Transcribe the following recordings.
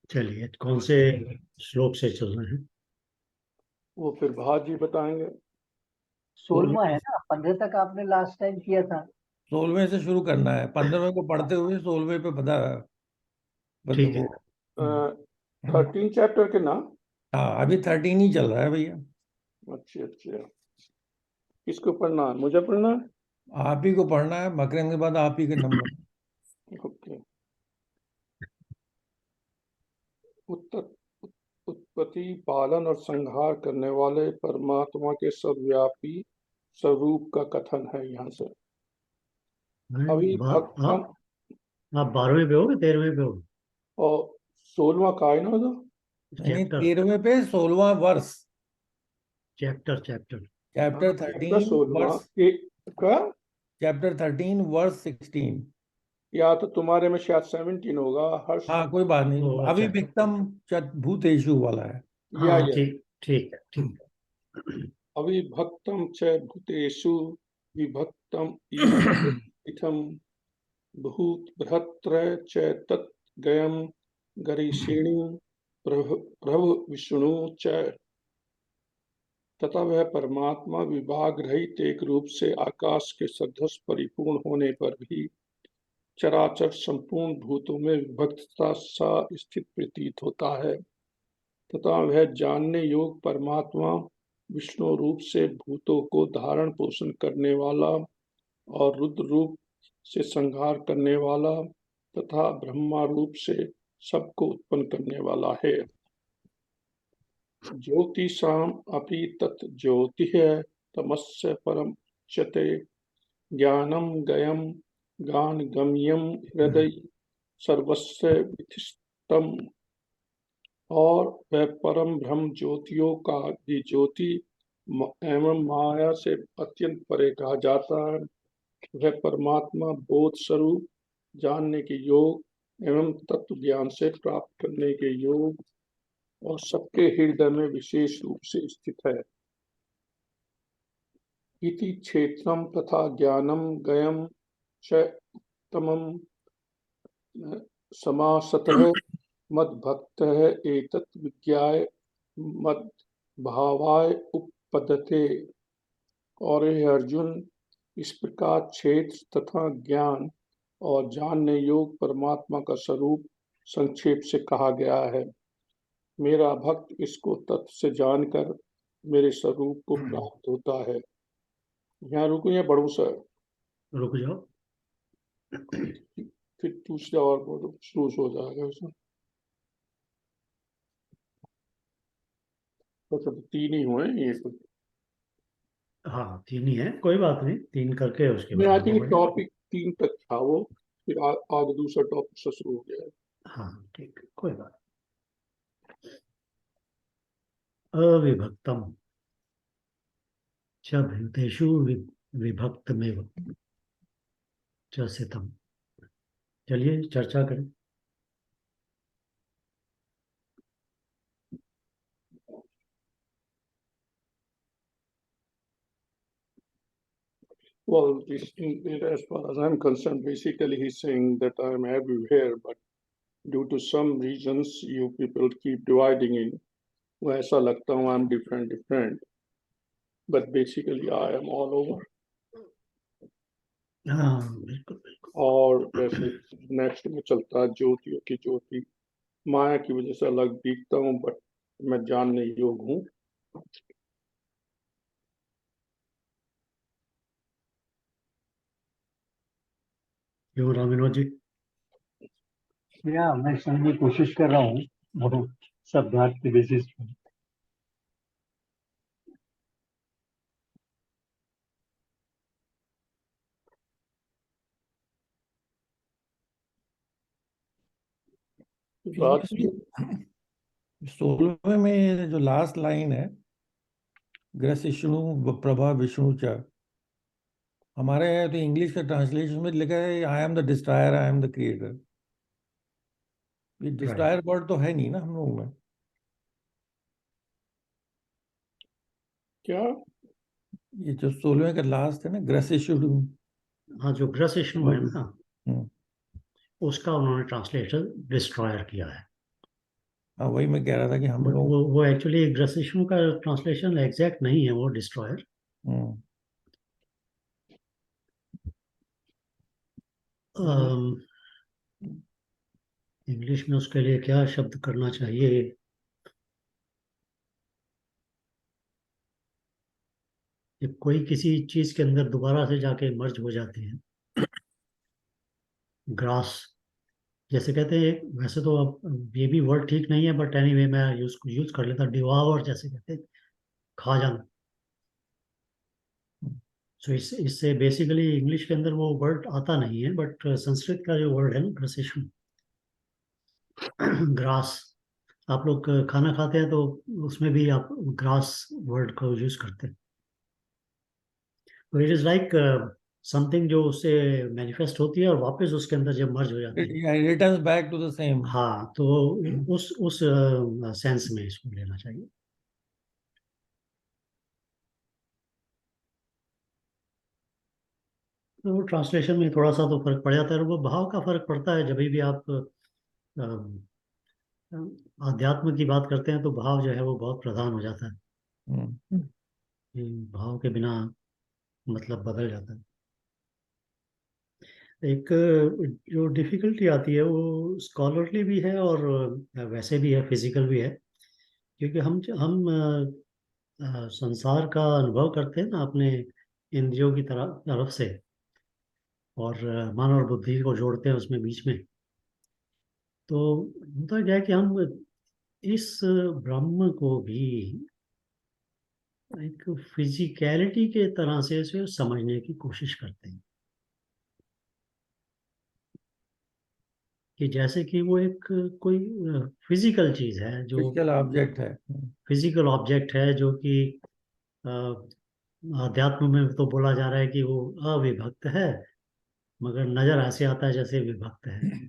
चलिए, कौन से श्लोक से चल रहे हैं? वो फिर भाजी बताएंगे। 16वां है ना, 15 तक आपने लास्ट टाइम किया था। 16वें से शुरू करना है, 15वें को पढ़ते हुए 16वें पे बता ठीक है। वो। 13 चैप्टर के ना। हाँ, अभी 13 ही चल रहा है भैया। अच्छा अच्छा, किसको पढ़ना है? मुझे पढ़ना है। आप ही को पढ़ना है, मकरंद के बाद आप ही के नंबर। ओके। उत्पत्ति, पालन और संहार करने वाले परमात्मा के सर्वव्यापी स्वरूप का कथन है यहाँ से। अभी भक्तम आप 12वें पे हो कि 13वें पे हो? और 16वां का है ना उधर? नहीं, चैप्टर 13वें पे 16वां वर्ष, चैप्टर चैप्टर 13 16वां वर्ष, का। चैप्टर 13 वर्ष 16। या तो तुम्हारे में शायद 17 होगा हर्ष। हाँ, कोई बात नहीं, अच्छा। अभी विक्तम भूतेषु वाला है। हाँ, या ठीक ठीक है, ठीक है। अविभक्तं च भूतेषु विभक्तम् इथं भूतभर्त्र च तत् गयं गरिषिणि प्रभु विष्णु च। तथा वह परमात्मा विभाग रहित एक रूप से आकाश के सदृश परिपूर्ण होने पर भी चराचर संपूर्ण भूतों में विभक्तता सा स्थित प्रतीत होता है, तथा वह जानने योग परमात्मा विष्णु रूप से भूतों को धारण पोषण करने वाला और रुद्र रूप से संहार करने वाला तथा ब्रह्मा रूप से सबको उत्पन्न करने वाला है। ज्योतिषाम अपि तत् ज्योतिः तमस्य परम चते ज्ञानम गयम गान गम्यम हृदय सर्वस्य विधिष्टम। और वह परम ब्रह्म ज्योतियों का भी ज्योति एवं माया से अत्यंत परे कहा जाता है। वह परमात्मा बोध स्वरूप, जानने के योग एवं तत्व ज्ञान से प्राप्त करने के योग और सबके हृदय में विशेष रूप से स्थित है। इति क्षेत्रम तथा ज्ञानम गयम च उत्तमम समासतः मद्भक्तः एतत् विज्ञाय मद भावाय उपपद्यते। और हे अर्जुन, इस प्रकार क्षेत्र तथा ज्ञान और जानने योग परमात्मा का स्वरूप संक्षेप से कहा गया है। मेरा भक्त इसको तत्व से जानकर मेरे स्वरूप को प्राप्त होता है। यहाँ रुको या बड़ू सा रुक जाओ। फिर दूसरा और बोलो, शुरू हो जाएगा उसमें। तो 3 ही हुए ये कुछ। हाँ, 3 ही है, कोई बात नहीं, 3 करके उसके मैं बाद आई आगे थिंक बढ़े। टॉपिक 3 तक था वो, फिर आगे दूसरा टॉपिक से शुरू हो गया। हाँ, ठीक है, कोई बात। अविभक्तम च भूतेषु विभक्तमेव च स्थितम्। चलिए चर्चा करें। Well, as far as I'm concerned, basically he's saying that I'm everywhere, but due to some reasons you people keep dividing in. वो ऐसा लगता हूँ I'm different, but basically I am all over. हाँ, बिल्कुल बिल्कुल। और वैसे नेक्स्ट में चलता है ज्योतियों की ज्योति, माया की वजह से अलग दिखता हूँ, बट मैं जानने योग्य हूँ। क्यों रामिनो जी? या मैं समझने की कोशिश कर रहा हूँ बहुत शब्दार्थ के बेसिस पर। बात 16वें में जो लास्ट लाइन है, ग्रसिष्णु प्रभा विष्णु च, हमारे तो इंग्लिश का ट्रांसलेशन में लिखा है I am the destroyer, I am the creator. ये डिस्ट्रॉयर वर्ड तो है नहीं ना हम लोगों में। क्या? ये जो 16वें का लास्ट है ना, ग्रसिष्णु। हाँ, जो ग्रसिष्णु है ना, हम्म। उसका उन्होंने ट्रांसलेशन डिस्ट्रॉयर किया है। हाँ, वही मैं कह रहा था कि हम बट लोग वो एक्चुअली ग्रसिष्णु का ट्रांसलेशन एग्जैक्ट नहीं है, वो डिस्ट्रॉयर। इंग्लिश में उसके लिए क्या शब्द करना चाहिए? कि कोई किसी चीज के अंदर दोबारा से जाके मर्ज हो जाते हैं। ग्रास जैसे कहते हैं, वैसे तो अब ये भी वर्ड ठीक नहीं है, बट एनीवे मैं यूज कर लेता, डिवावर जैसे कहते हैं, खा जाना। सो इससे बेसिकली इंग्लिश के अंदर वो वर्ड आता नहीं है, बट संस्कृत का जो वर्ड है ना, ग्रसिष्णु, ग्रास। आप लोग खाना खाते हैं तो उसमें भी आप ग्रास वर्ड को यूज करते हैं। तो इट इज लाइक समथिंग जो उससे मैनिफेस्ट होती है और वापस उसके अंदर जब मर्ज हो जाती है। It returns back to the same. हाँ, तो उस सेंस में इसको लेना चाहिए। तो ट्रांसलेशन में थोड़ा सा तो फर्क पड़ जाता है, और वो भाव का फर्क पड़ता है। जब भी आप अध्यात्म की बात करते हैं तो भाव जो है वो बहुत प्रधान हो जाता है। ये भाव के बिना मतलब बदल जाता है। एक जो डिफिकल्टी आती है वो स्कॉलरली भी है और वैसे भी है, फिजिकल भी है। क्योंकि हम संसार का अनुभव करते हैं ना अपने इंद्रियों की तरफ से, और मन और बुद्धि को जोड़ते हैं उसमें बीच में। तो होता क्या है कि हम इस ब्रह्म को भी एक फिजिकैलिटी के तरह से इसे समझने की कोशिश करते हैं, कि जैसे कि वो एक कोई फिजिकल चीज है, जो फिजिकल ऑब्जेक्ट है। फिजिकल ऑब्जेक्ट है, जो कि अ, अध्यात्म में तो बोला जा रहा है कि वो अविभक्त है, मगर नजर ऐसे आता है जैसे विभक्त है।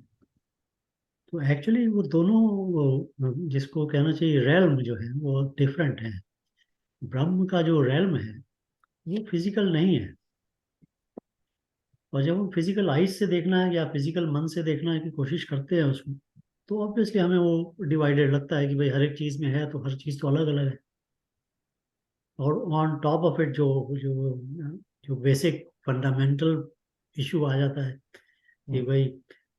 तो एक्चुअली वो दोनों, वो जिसको कहना चाहिए रेल्म जो है वो डिफरेंट है। ब्रह्म का जो रेल्म है वो फिजिकल नहीं है। और जब हम फिजिकल आइज से देखना है या फिजिकल मन से देखना है की कोशिश करते हैं उसको, तो ऑब्वियसली हमें वो डिवाइडेड लगता है कि भाई हर एक चीज में है तो हर चीज तो अलग अलग है। और ऑन टॉप ऑफ इट जो जो जो बेसिक फंडामेंटल इशू आ जाता है कि भाई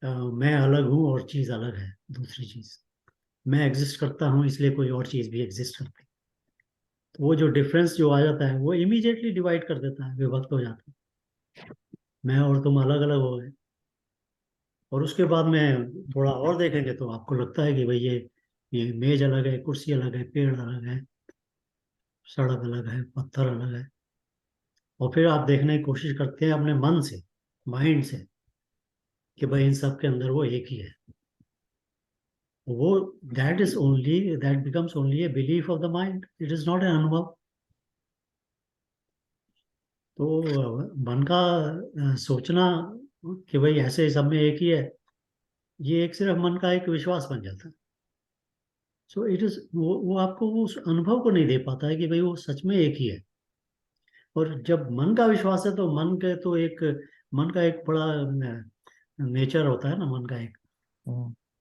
मैं अलग हूँ और चीज अलग है, दूसरी चीज। मैं एग्जिस्ट करता हूँ इसलिए कोई और चीज भी एग्जिस्ट करती है। तो वो जो डिफरेंस जो आ जाता है वो इमीडिएटली डिवाइड कर देता है, विभक्त हो जाता है। मैं और तुम अलग अलग हो गए। और उसके बाद में थोड़ा और देखेंगे तो आपको लगता है कि भाई ये मेज अलग है, कुर्सी अलग है, पेड़ अलग है, सड़क अलग है, पत्थर अलग है। और फिर आप देखने की कोशिश करते हैं अपने मन से, माइंड से, कि भाई इन सब के अंदर वो एक ही है। वो that becomes only a belief of the mind, it is not an अनुभव। तो मन का सोचना कि भाई ऐसे सब में एक ही है, ये एक सिर्फ मन का एक विश्वास बन जाता है। सो इट इज वो आपको वो उस अनुभव को नहीं दे पाता है कि भाई वो सच में एक ही है। और जब मन का विश्वास है तो मन का एक बड़ा नेचर होता है ना, मन का एक,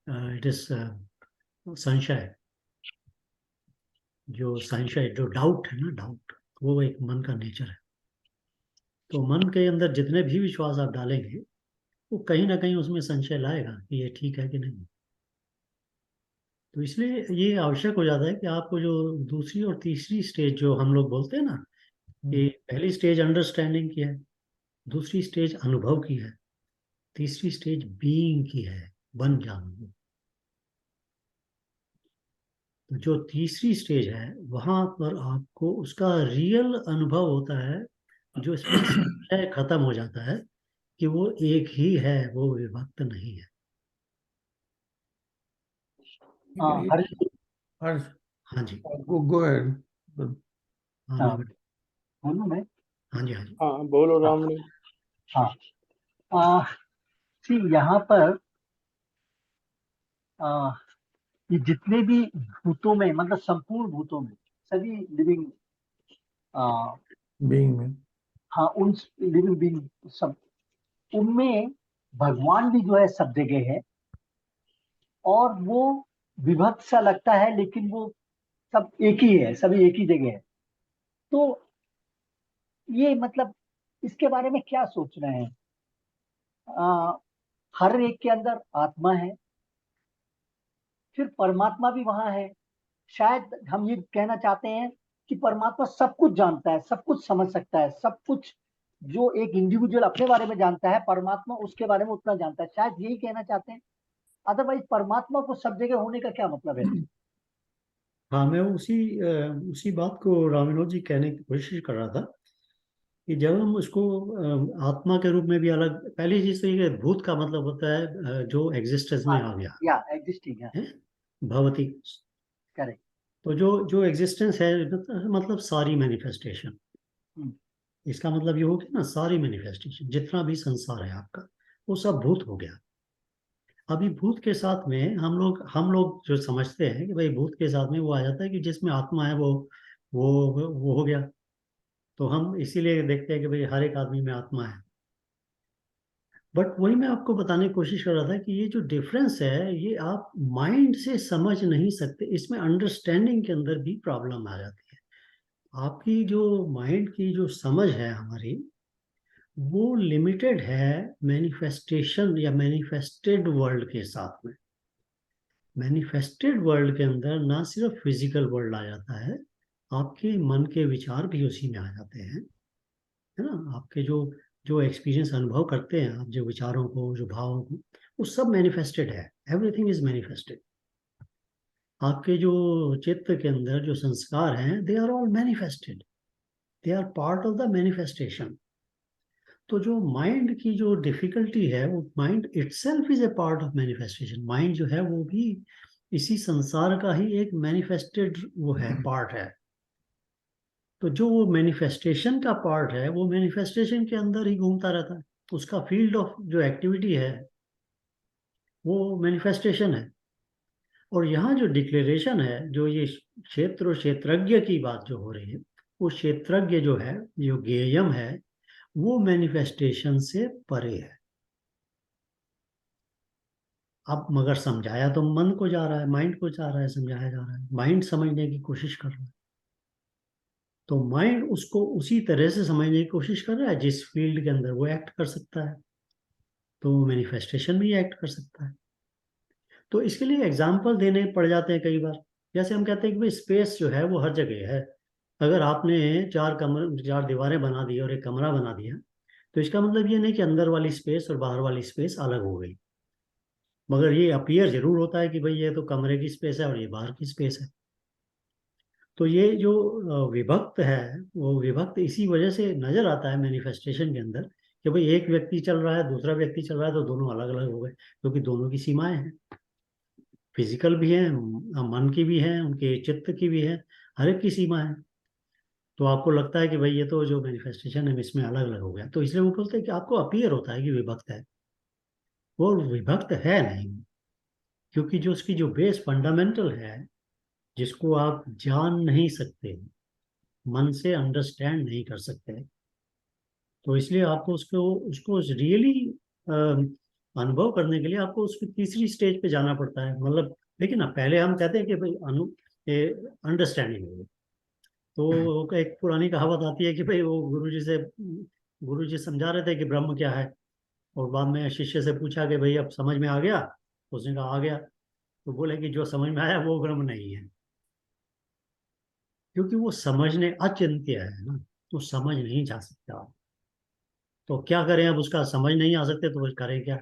इट इज संशय। जो संशय, जो डाउट है ना, डाउट, वो एक मन का नेचर है। तो मन के अंदर जितने भी विश्वास आप डालेंगे वो कहीं ना कहीं उसमें संशय लाएगा कि ये ठीक है कि नहीं। तो इसलिए ये आवश्यक हो जाता है कि आपको जो दूसरी और तीसरी स्टेज जो हम लोग बोलते हैं ना, कि पहली स्टेज अंडरस्टैंडिंग की है, दूसरी स्टेज अनुभव की है, तीसरी स्टेज बीइंग की है, बन जाना की। तो जो तीसरी स्टेज है वहां पर आपको उसका रियल अनुभव होता है, जो इसमें संशय खत्म हो जाता है कि वो एक ही है, वो विभक्त नहीं है। हर्ष। हर्ष, हाँ जी। Go ahead. हाँ हाँ, नहीं बोलूं मैं? हाँ जी, हाँ जी। हाँ बोलो हाँ रामनी। हाँ। आ, यहाँ पर आ, ये जितने भी भूतों में, मतलब संपूर्ण भूतों में, सभी लिविंग, बीइंग में हाँ, उन लिविंग बीइंग सब, उनमें भगवान भी जो है सब जगह है। और वो विभक्त सा लगता है, लेकिन वो सब एक ही है, सभी एक ही जगह है। तो ये मतलब इसके बारे में क्या सोच रहे हैं? आ, हर एक के अंदर आत्मा है, फिर परमात्मा भी वहां है। शायद हम ये कहना चाहते हैं कि परमात्मा सब कुछ जानता है, सब कुछ समझ सकता है, सब कुछ जो एक इंडिविजुअल अपने बारे में जानता है, परमात्मा उसके बारे में उतना जानता है। शायद यही कहना चाहते हैं। अदरवाइज परमात्मा को सब जगह होने का क्या मतलब है? हाँ, मैं उसी बात को रामानुज जी कहने की कोशिश कर रहा था कि जब हम उसको आत्मा के रूप में भी अलग, पहली चीज तो ये कि भूत का मतलब होता है जो एग्जिस्टेंस में हाँ, आ गया या एग्जिस्टिंग है। है, भवती। करेक्ट। तो जो जो एग्जिस्टेंस है मतलब सारी मैनिफेस्टेशन, इसका मतलब ये हो गया ना, सारी मैनिफेस्टेशन जितना भी संसार है आपका, वो सब भूत हो गया। अभी भूत के साथ में हम लोग जो समझते हैं कि भाई भूत के साथ में वो आ जाता है कि जिसमें आत्मा है वो हो गया। तो हम इसीलिए देखते हैं कि भाई हर एक आदमी में आत्मा है। बट वही मैं आपको बताने की कोशिश कर रहा था कि ये जो डिफरेंस है ये आप माइंड से समझ नहीं सकते, इसमें अंडरस्टैंडिंग के अंदर भी प्रॉब्लम आ जाती है। आपकी जो माइंड की जो समझ है हमारी, वो लिमिटेड है मैनिफेस्टेशन या मैनिफेस्टेड वर्ल्ड के साथ में। मैनिफेस्टेड वर्ल्ड के अंदर ना सिर्फ फिजिकल वर्ल्ड आ जाता है, आपके मन के विचार भी उसी में आ जाते हैं, है ना। आपके जो जो एक्सपीरियंस अनुभव करते हैं आप, जो विचारों को, जो भावों को, वो सब मैनिफेस्टेड है। Everything is manifested. आपके जो चित्त के अंदर जो संस्कार हैं, they are all manifested, they are part of the manifestation. तो जो माइंड की जो डिफिकल्टी है, वो mind itself is a part of manifestation. Mind जो है वो भी इसी संसार का ही एक मैनिफेस्टेड वो है, पार्ट है। तो जो वो मैनिफेस्टेशन का पार्ट है, वो मैनिफेस्टेशन के अंदर ही घूमता रहता है। उसका फील्ड ऑफ जो एक्टिविटी है वो मैनिफेस्टेशन है। और यहाँ जो डिक्लेरेशन है, जो ये क्षेत्र और क्षेत्रज्ञ की बात जो हो रही है, वो क्षेत्रज्ञ जो है, जो ज्ञेयम है, वो मैनिफेस्टेशन से परे है। अब मगर समझाया तो मन को जा रहा है, माइंड को जा रहा है, समझाया जा रहा है, माइंड समझने की कोशिश कर रहा है। तो माइंड उसको उसी तरह से समझने की कोशिश कर रहा है जिस फील्ड के अंदर वो एक्ट कर सकता है। तो मैनिफेस्टेशन में ही एक्ट कर सकता है। तो इसके लिए एग्जाम्पल देने पड़ जाते हैं कई बार। जैसे हम कहते हैं कि भाई स्पेस जो है वो हर जगह है। अगर आपने चार दीवारें बना दी और एक कमरा बना दिया, तो इसका मतलब ये नहीं कि अंदर वाली स्पेस और बाहर वाली स्पेस अलग हो गई। मगर ये अपीयर जरूर होता है कि भाई ये तो कमरे की स्पेस है और ये बाहर की स्पेस है। तो ये जो विभक्त है, वो विभक्त इसी वजह से नजर आता है मैनिफेस्टेशन के अंदर कि भाई एक व्यक्ति चल रहा है, दूसरा व्यक्ति चल रहा है, तो दोनों अलग अलग हो गए, क्योंकि दोनों की सीमाएं हैं। फिजिकल भी है, मन की भी है, उनके चित्त की भी है, हर एक की सीमा है। तो आपको लगता है कि भाई ये तो जो मैनिफेस्टेशन है इसमें अलग अलग हो गया, तो इसलिए वो बोलते हैं कि आपको अपीयर होता है कि विभक्त है। वो विभक्त है नहीं, क्योंकि जो उसकी जो बेस फंडामेंटल है, जिसको आप जान नहीं सकते, मन से अंडरस्टैंड नहीं कर सकते, तो इसलिए आपको उसको उसको रियली अनुभव करने के लिए आपको उसकी तीसरी स्टेज पे जाना पड़ता है। मतलब देखिए ना, पहले हम कहते हैं कि भाई अंडरस्टैंडिंग हो। तो एक पुरानी कहावत आती है कि भाई वो गुरु जी समझा रहे थे कि ब्रह्म क्या है, और बाद में शिष्य से पूछा कि भाई अब समझ में आ गया? उसने कहा आ गया। तो बोले कि जो समझ में आया वो ब्रह्म नहीं है, क्योंकि वो समझने अचिंत्य है ना, तो समझ नहीं जा सकता। तो क्या करें, अब उसका समझ नहीं आ सकते तो करें क्या?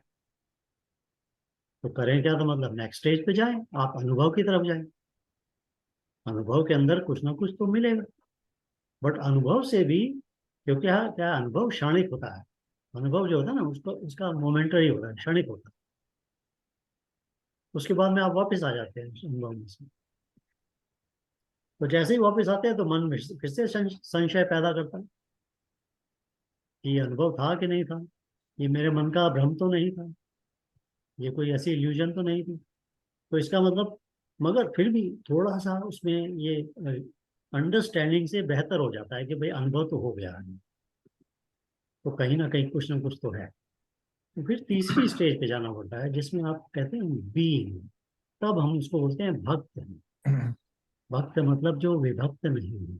तो करें क्या, तो मतलब नेक्स्ट स्टेज पे जाएं, आप अनुभव की तरफ जाएं। अनुभव के अंदर कुछ ना कुछ तो मिलेगा। बट अनुभव से भी, क्योंकि क्या क्या अनुभव क्षणिक होता है। अनुभव जो होता है ना, उसको उसका मोमेंटरी होता है, क्षणिक होता है। उसके बाद में आप वापस आ जाते हैं उस अनुभव में से। तो जैसे ही वापस आते हैं तो मन में फिर से संशय पैदा करता है कि ये अनुभव था कि नहीं था, ये मेरे मन का भ्रम तो नहीं था, ये कोई ऐसी इल्यूजन तो नहीं थी। तो इसका मतलब, मगर फिर भी थोड़ा सा उसमें ये अंडरस्टैंडिंग से बेहतर हो जाता है कि भाई अनुभव तो हो गया है, तो कहीं ना कुछ तो है। तो फिर तीसरी स्टेज पे जाना पड़ता है जिसमें आप कहते हैं बीइंग। तब हम उसको बोलते हैं भक्त। भक्त मतलब जो विभक्त नहीं है।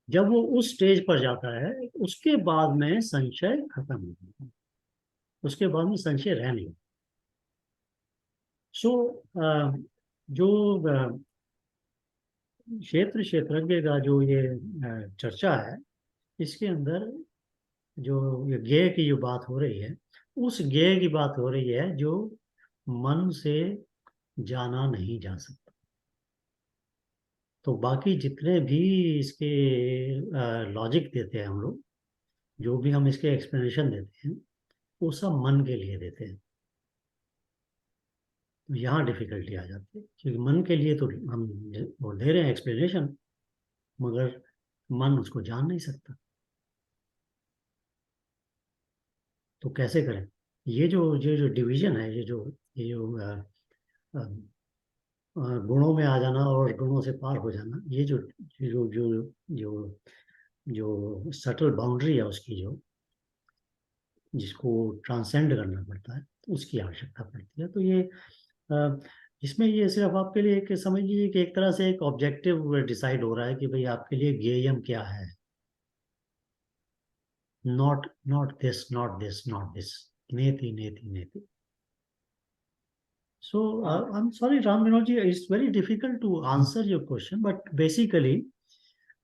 जब वो उस स्टेज पर जाता है उसके बाद में संशय खत्म हो जाता है, उसके बाद में संशय रह नहीं। सो जो क्षेत्रज्ञ का जो ये चर्चा है, इसके अंदर जो ये ज्ञेय की जो बात हो रही है, उस ज्ञेय की बात हो रही है जो मन से जाना नहीं जा सकता। तो बाकी जितने भी इसके लॉजिक देते हैं हम लोग, जो भी हम इसके एक्सप्लेनेशन देते हैं, वो सब मन के लिए देते हैं। तो यहाँ डिफिकल्टी आ जाती है, क्योंकि मन के लिए तो हम वो दे रहे हैं एक्सप्लेनेशन, मगर मन उसको जान नहीं सकता। तो कैसे करें? ये जो डिवीजन है, ये जो गुणों में आ जाना और गुणों से पार हो जाना, ये जो जो जो जो जो सटल बाउंड्री है उसकी, जो जिसको ट्रांसेंड करना पड़ता है, तो उसकी आवश्यकता पड़ती है। तो ये इसमें ये सिर्फ आपके लिए एक समझ लीजिए कि एक तरह से एक ऑब्जेक्टिव डिसाइड हो रहा है कि भाई आपके लिए ज्ञेयम क्या है। नॉट दिस, नेति नेति नेति। So I'm sorry, Ram Vinod ji, it's very difficult to answer your question, but basically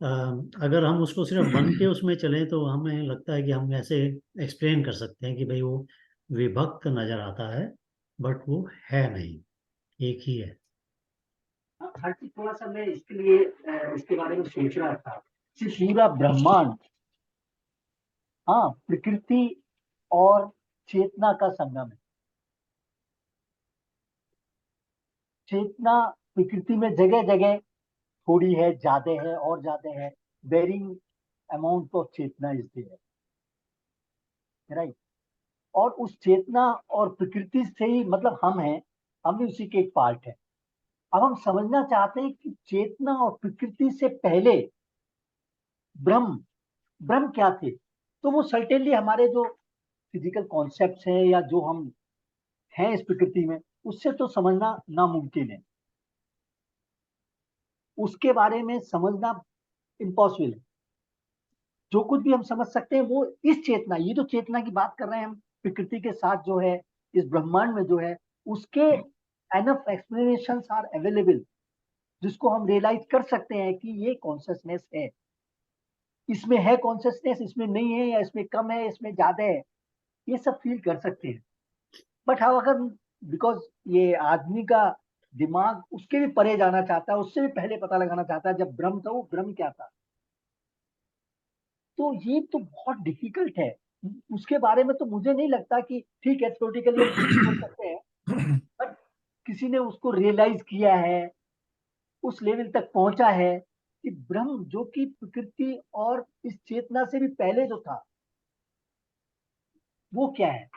अगर हम उसको सिर्फ मन के उसमें चलें तो हमें लगता है कि हम ऐसे एक्सप्लेन कर सकते हैं कि भाई वो विभक्त नजर आता है, बट वो है नहीं, एक ही है। हर चीज थोड़ा सा मैं इसके लिए इसके बारे में सोच रहा था कि पूरा ब्रह्मांड, हाँ, प्रकृति और चेतना का संगम है। चेतना प्रकृति में जगह जगह थोड़ी है, ज्यादा है और ज्यादा है, वेरिंग अमाउंट ऑफ चेतना इज देयर, राइट। और उस चेतना और प्रकृति से ही मतलब हम हैं, हम भी उसी के एक पार्ट है। अब हम समझना चाहते हैं कि चेतना और प्रकृति से पहले ब्रह्म ब्रह्म क्या थे। तो वो सर्टेनली हमारे जो फिजिकल कॉन्सेप्ट्स हैं या जो हम हैं इस प्रकृति में, उससे तो समझना नामुमकिन है, उसके बारे में समझना इम्पॉसिबल है। जो कुछ भी हम समझ सकते हैं वो इस चेतना, ये जो चेतना की बात कर रहे हैं हम, प्रकृति के साथ जो है, इस ब्रह्मांड में जो है, उसके एनफ एक्सप्लेनेशंस आर अवेलेबल, जिसको हम रियलाइज कर सकते हैं कि ये कॉन्शियसनेस है, इसमें है कॉन्शियसनेस, इसमें नहीं है, या इसमें कम है, इसमें ज्यादा है, ये सब फील कर सकते हैं। बट हाँ, अगर बिकॉज ये आदमी का दिमाग उसके भी परे जाना चाहता है, उससे भी पहले पता लगाना चाहता है जब ब्रह्म था वो ब्रह्म क्या था, तो ये तो बहुत डिफिकल्ट है। उसके बारे में तो मुझे नहीं लगता कि ठीक है, थ्योरेटिकली हम कुछ भी बोल सकते हैं, बट किसी ने उसको रियलाइज किया है, उस लेवल तक पहुंचा है कि ब्रह्म जो कि प्रकृति और इस चेतना से भी पहले जो था वो क्या है।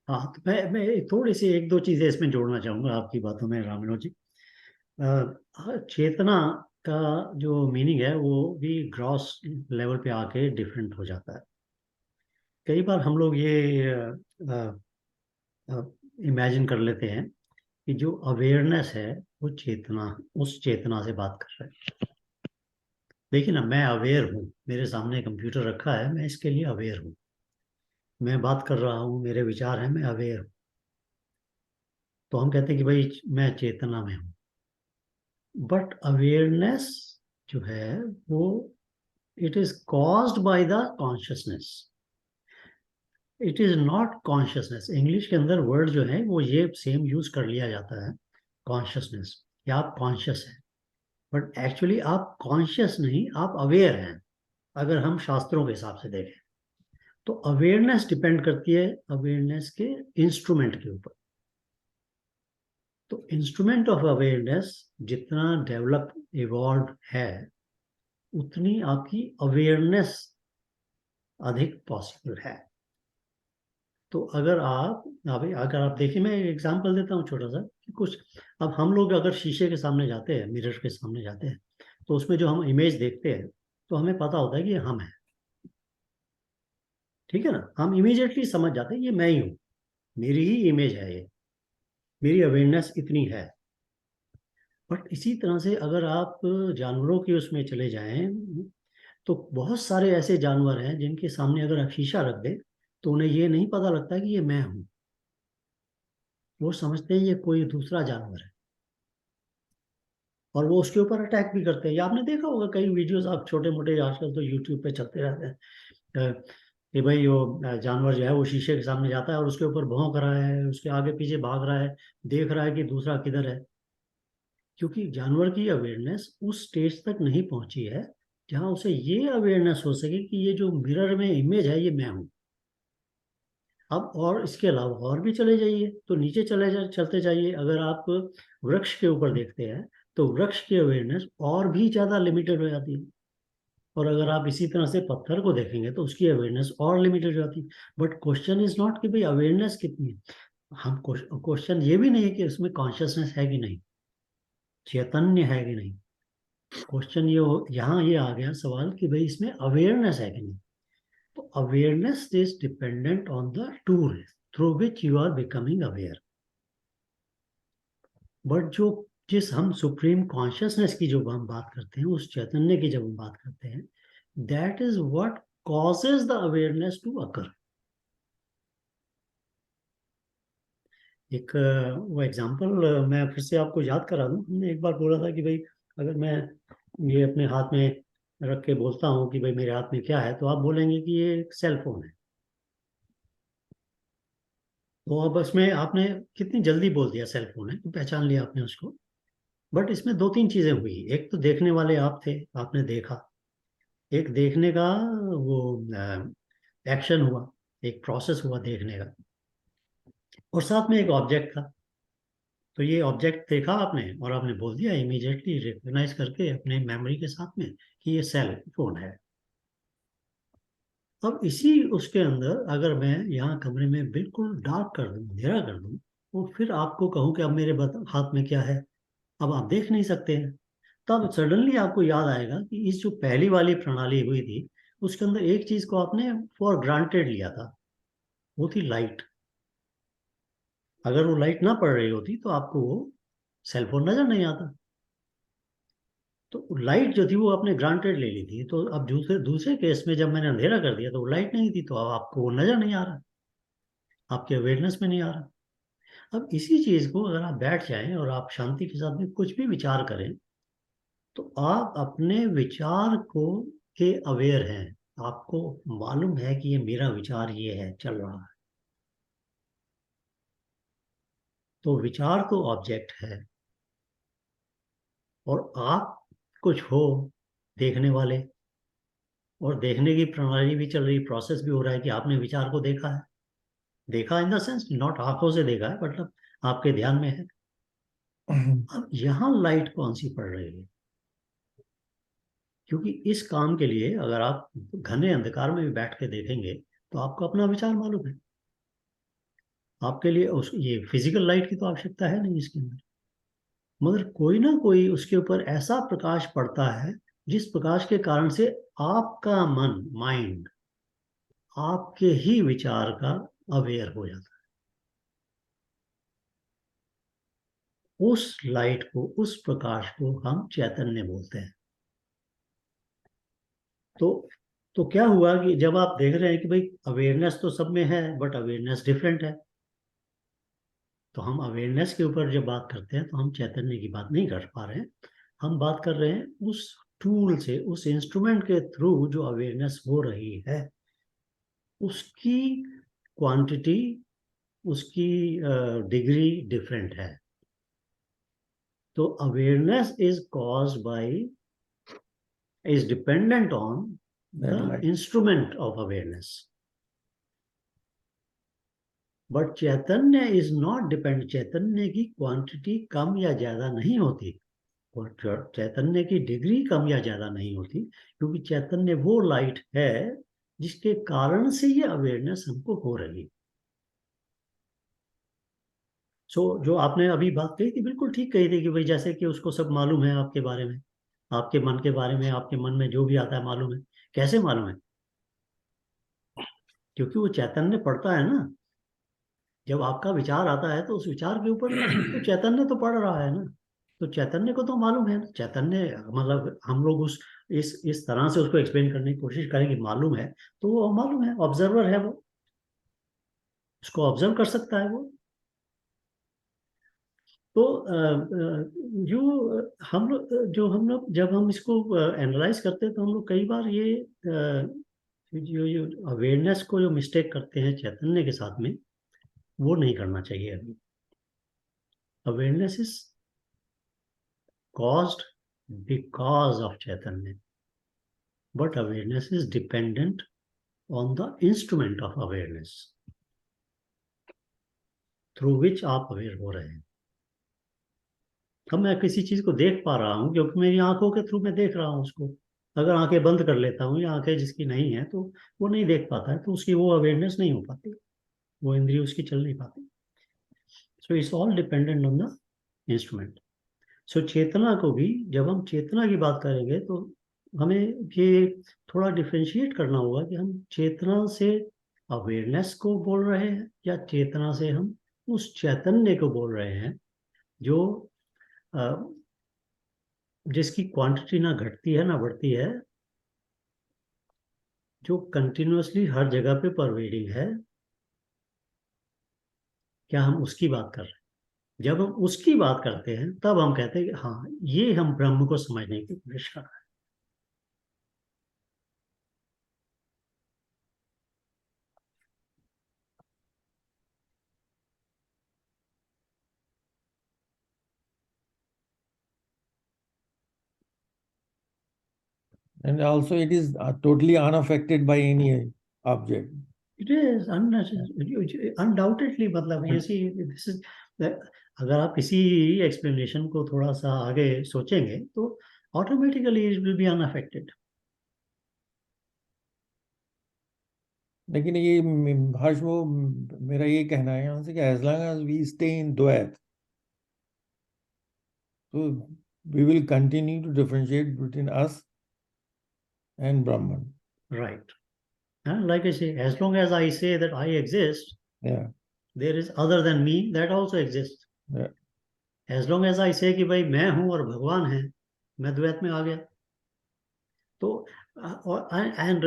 हाँ, तो मैं थोड़ी सी एक दो चीजें इसमें जोड़ना चाहूंगा आपकी बातों में, राम विनोद जी। चेतना का जो मीनिंग है वो भी ग्रॉस लेवल पे आके डिफरेंट हो जाता है। कई बार हम लोग ये इमेजिन कर लेते हैं कि जो अवेयरनेस है वो चेतना, उस चेतना से बात कर रहे हैं। देखिए ना, मैं अवेयर हूँ, मेरे सामने कंप्यूटर रखा है, मैं इसके लिए अवेयर हूँ, मैं बात कर रहा हूँ, मेरे विचार हैं, मैं अवेयर हूँ। तो हम कहते हैं कि भाई मैं चेतना में हूँ। बट अवेयरनेस जो है वो it is caused by the consciousness, it is not consciousness. English के अंदर वर्ड जो है वो ये सेम यूज कर लिया जाता है, कॉन्शियसनेस, कि आप कॉन्शियस हैं, बट एक्चुअली आप कॉन्शियस नहीं, आप अवेयर हैं। अगर हम शास्त्रों के हिसाब से देखें तो अवेयरनेस डिपेंड करती है अवेयरनेस के इंस्ट्रूमेंट के ऊपर। तो इंस्ट्रूमेंट ऑफ अवेयरनेस जितना डेवलप इवॉल्व है, उतनी आपकी अवेयरनेस अधिक पॉसिबल है। तो अगर आप देखिए, मैं एक एग्जांपल देता हूँ छोटा सा कि कुछ, अब हम लोग अगर शीशे के सामने जाते हैं, मिरर के सामने जाते हैं, तो उसमें जो हम इमेज देखते हैं तो हमें पता होता है कि ये हम हैं, ठीक है ना, हम इमीडिएटली समझ जाते हैं ये मैं ही हूँ। मेरी ही इमेज है ये, मेरी अवेयरनेस इतनी है। बट इसी तरह से अगर आप जानवरों के उसमें चले जाएं तो बहुत सारे ऐसे जानवर हैं जिनके सामने अगर आप शीशा रख दें तो उन्हें ये नहीं पता लगता कि ये मैं हूं। वो समझते हैं ये कोई दूसरा जानवर है और वो उसके ऊपर अटैक भी करते हैं। या आपने देखा होगा कई वीडियोस, आप छोटे मोटे आजकल तो यूट्यूब पे चलते रहते हैं कि भाई वो जानवर जो है वो शीशे के सामने जाता है और उसके ऊपर भौंक रहा है, उसके आगे पीछे भाग रहा है, देख रहा है कि दूसरा किधर है। क्योंकि जानवर की अवेयरनेस उस स्टेज तक नहीं पहुंची है जहां उसे ये अवेयरनेस हो सके कि ये जो मिरर में इमेज है ये मैं हूं। अब और इसके अलावा और भी चले जाइए तो नीचे चलते जाइए। अगर आप वृक्ष के ऊपर देखते हैं तो वृक्ष की अवेयरनेस और भी ज्यादा लिमिटेड हो जाती है। और अगर आप इसी तरह से पत्थर को देखेंगे तो उसकी अवेयरनेस और लिमिटेड हो जाती है। बट क्वेश्चन इज नॉट कि भाई अवेयरनेस कितनी है, हम क्वेश्चन ये भी नहीं है कि उसमें कॉन्शियसनेस है कि नहीं, चैतन्य है कि नहीं। क्वेश्चन यहाँ ये आ गया सवाल कि भाई इसमें अवेयरनेस है कि नहीं। तो awareness is dependent on the tool through which you are becoming aware. But जिस हम सुप्रीम कॉन्शियसनेस की जो हम बात करते हैं, उस चैतन्य की जब हम बात करते हैं, that is what causes the awareness to occur. एक वो एग्जांपल मैं फिर से आपको याद करा दूं। हमने एक बार बोला था कि भाई अगर मैं ये अपने हाथ में रख के बोलता हूँ कि भाई मेरे हाथ में क्या है, तो आप बोलेंगे कि ये एक सेल फोन है। तो अब इसमें आपने कितनी जल्दी बोल दिया सेल फोन है, तो पहचान लिया आपने उसको। बट इसमें दो तीन चीजें हुई। एक तो देखने वाले आप थे, आपने देखा, एक देखने का वो एक्शन हुआ, एक प्रोसेस हुआ देखने का, और साथ में एक ऑब्जेक्ट था। तो ये ऑब्जेक्ट देखा आपने और आपने बोल दिया इमीडिएटली, रिकॉग्नाइज करके अपने मेमोरी के साथ में कि ये सेल फोन है। अब इसी उसके अंदर अगर मैं यहाँ कमरे में बिल्कुल डार्क कर दूं, अंधेरा कर दूं, तो फिर आपको कहूँ कि अब मेरे हाथ में क्या है, अब आप देख नहीं सकते हैं। तब सडनली आपको याद आएगा कि इस जो पहली वाली प्रणाली हुई थी उसके अंदर एक चीज को आपने फॉर ग्रांटेड लिया था, वो थी लाइट। अगर वो लाइट ना पड़ रही होती तो आपको वो सेलफोन नजर नहीं आता। तो लाइट जो थी वो आपने ग्रांटेड ले ली थी। तो अब दूसरे दूसरे केस में जब मैंने अंधेरा कर दिया तो वो लाइट नहीं थी, तो अब आपको वो नजर नहीं आ रहा, आपके अवेयरनेस में नहीं आ रहा। अब इसी चीज को अगर आप बैठ जाएं और आप शांति के साथ में कुछ भी विचार करें तो आप अपने विचार को के अवेयर हैं। आपको मालूम है कि ये मेरा विचार ये है, चल रहा है। तो विचार तो ऑब्जेक्ट है और आप कुछ हो देखने वाले, और देखने की प्रणाली भी चल रही, प्रोसेस भी हो रहा है कि आपने विचार को देखा है। देखा इन द सेंस नॉट आंखों से देखा है, मतलब आपके ध्यान में है। अब यहाँ लाइट कौन सी पड़ रही है? क्योंकि इस काम के लिए अगर आप घने अंधकार में भी बैठ के देखेंगे तो आपको अपना विचार मालूम है। आपके लिए उस ये फिजिकल लाइट की तो आवश्यकता है नहीं इसके अंदर, मगर कोई ना कोई उसके ऊपर ऐसा प्रकाश पड़ता है जिस प्रकाश के कारण से आपका मन, माइंड, आपके ही विचार का अवेयर हो जाता है। उस लाइट को, उस प्रकाश को हम चैतन्य बोलते हैं। तो तो क्या हुआ कि जब आप देख रहे हैं कि भाई अवेयरनेस तो सब में है बट अवेयरनेस डिफरेंट है, तो हम अवेयरनेस के ऊपर जब बात करते हैं तो हम चैतन्य की बात नहीं कर पा रहे हैं। हम बात कर रहे हैं उस टूल से, उस इंस्ट्रूमेंट के थ्रू जो अवेयरनेस हो रही है, उसकी क्वांटिटी, उसकी डिग्री डिफरेंट है। तो awareness is caused by, is dependent on That the light. Instrument of awareness. But चैतन्य इज नॉट डिपेंड, चैतन्य की क्वांटिटी कम या ज्यादा नहीं होती और चैतन्य की डिग्री कम या ज्यादा नहीं होती, क्योंकि चैतन्य वो लाइट है जिसके कारण से ये अवेयरनेस हमको हो रही है। जो आपने अभी बात कही थी बिल्कुल ठीक कही थी कि भाई जैसे कि उसको सब मालूम है आपके बारे में, आपके मन के बारे में, आपके मन में जो भी आता है मालूम है। कैसे मालूम है? क्योंकि वो चैतन्य पढ़ता है ना। जब आपका विचार आता है तो उस विचार के ऊपर तो चैतन्य तो पढ़ रहा है ना, तो चैतन्य को तो मालूम है ना, चैतन्य मतलब हम लोग उस इस तरह से उसको एक्सप्लेन करने की कोशिश करें कि मालूम है, तो वो मालूम है, ऑब्जर्वर है, वो उसको ऑब्जर्व कर सकता है वो। तो जो हम लोग जब हम इसको एनालाइज करते हैं तो हम लोग कई बार ये जो अवेयरनेस को जो मिस्टेक करते हैं चैतन्य के साथ में, वो नहीं करना चाहिए अभी। Awareness is caused because of Chaitanya, but awareness is dependent on the instrument of awareness through which आप अवेयर हो रहे हैं। अब मैं किसी चीज को देख पा रहा हूँ क्योंकि मेरी आंखों के थ्रू मैं देख रहा हूँ उसको। अगर आंखें बंद कर लेता हूँ या आंखें जिसकी नहीं है तो वो नहीं देख पाता है, तो उसकी वो अवेयरनेस नहीं हो पाती, वो इंद्रिय उसकी चल नहीं पाती। So it's all dependent on the instrument. So चेतना को भी, जब हम चेतना की बात करेंगे तो हमें ये थोड़ा डिफ्रेंशिएट करना होगा कि हम चेतना से अवेयरनेस को बोल रहे हैं या चेतना से हम उस चैतन्य को बोल रहे हैं जो जिसकी क्वांटिटी ना घटती है ना बढ़ती है, जो कंटिन्यूअसली हर जगह पे परवेडिंग है। क्या हम उसकी बात कर रहे हैं? जब हम उसकी बात करते हैं तब हम कहते हैं कि हाँ, ये हम ब्रह्म को समझने की कोशिश कर रहे हैं। And also it is totally unaffected by any object. It is undoubtedly, मतलब ऐसी दिस इज, अगर आप इसी एक्सप्लेनेशन को थोड़ा सा आगे सोचेंगे तो automatically it will be unaffected. लेकिन ये हर्ष, वो मेरा ये कहना है यहाँ से कि as long as we stay in द्वैत, so we will continue to differentiate between us and Brahman. Right. Like I say, as long as I say that I exist, Yeah. there is other than me that also exists. Yeah. As long as I say कि भाई मैं हूं और भगवान है, मैं द्वैत में आ गया। तो एंड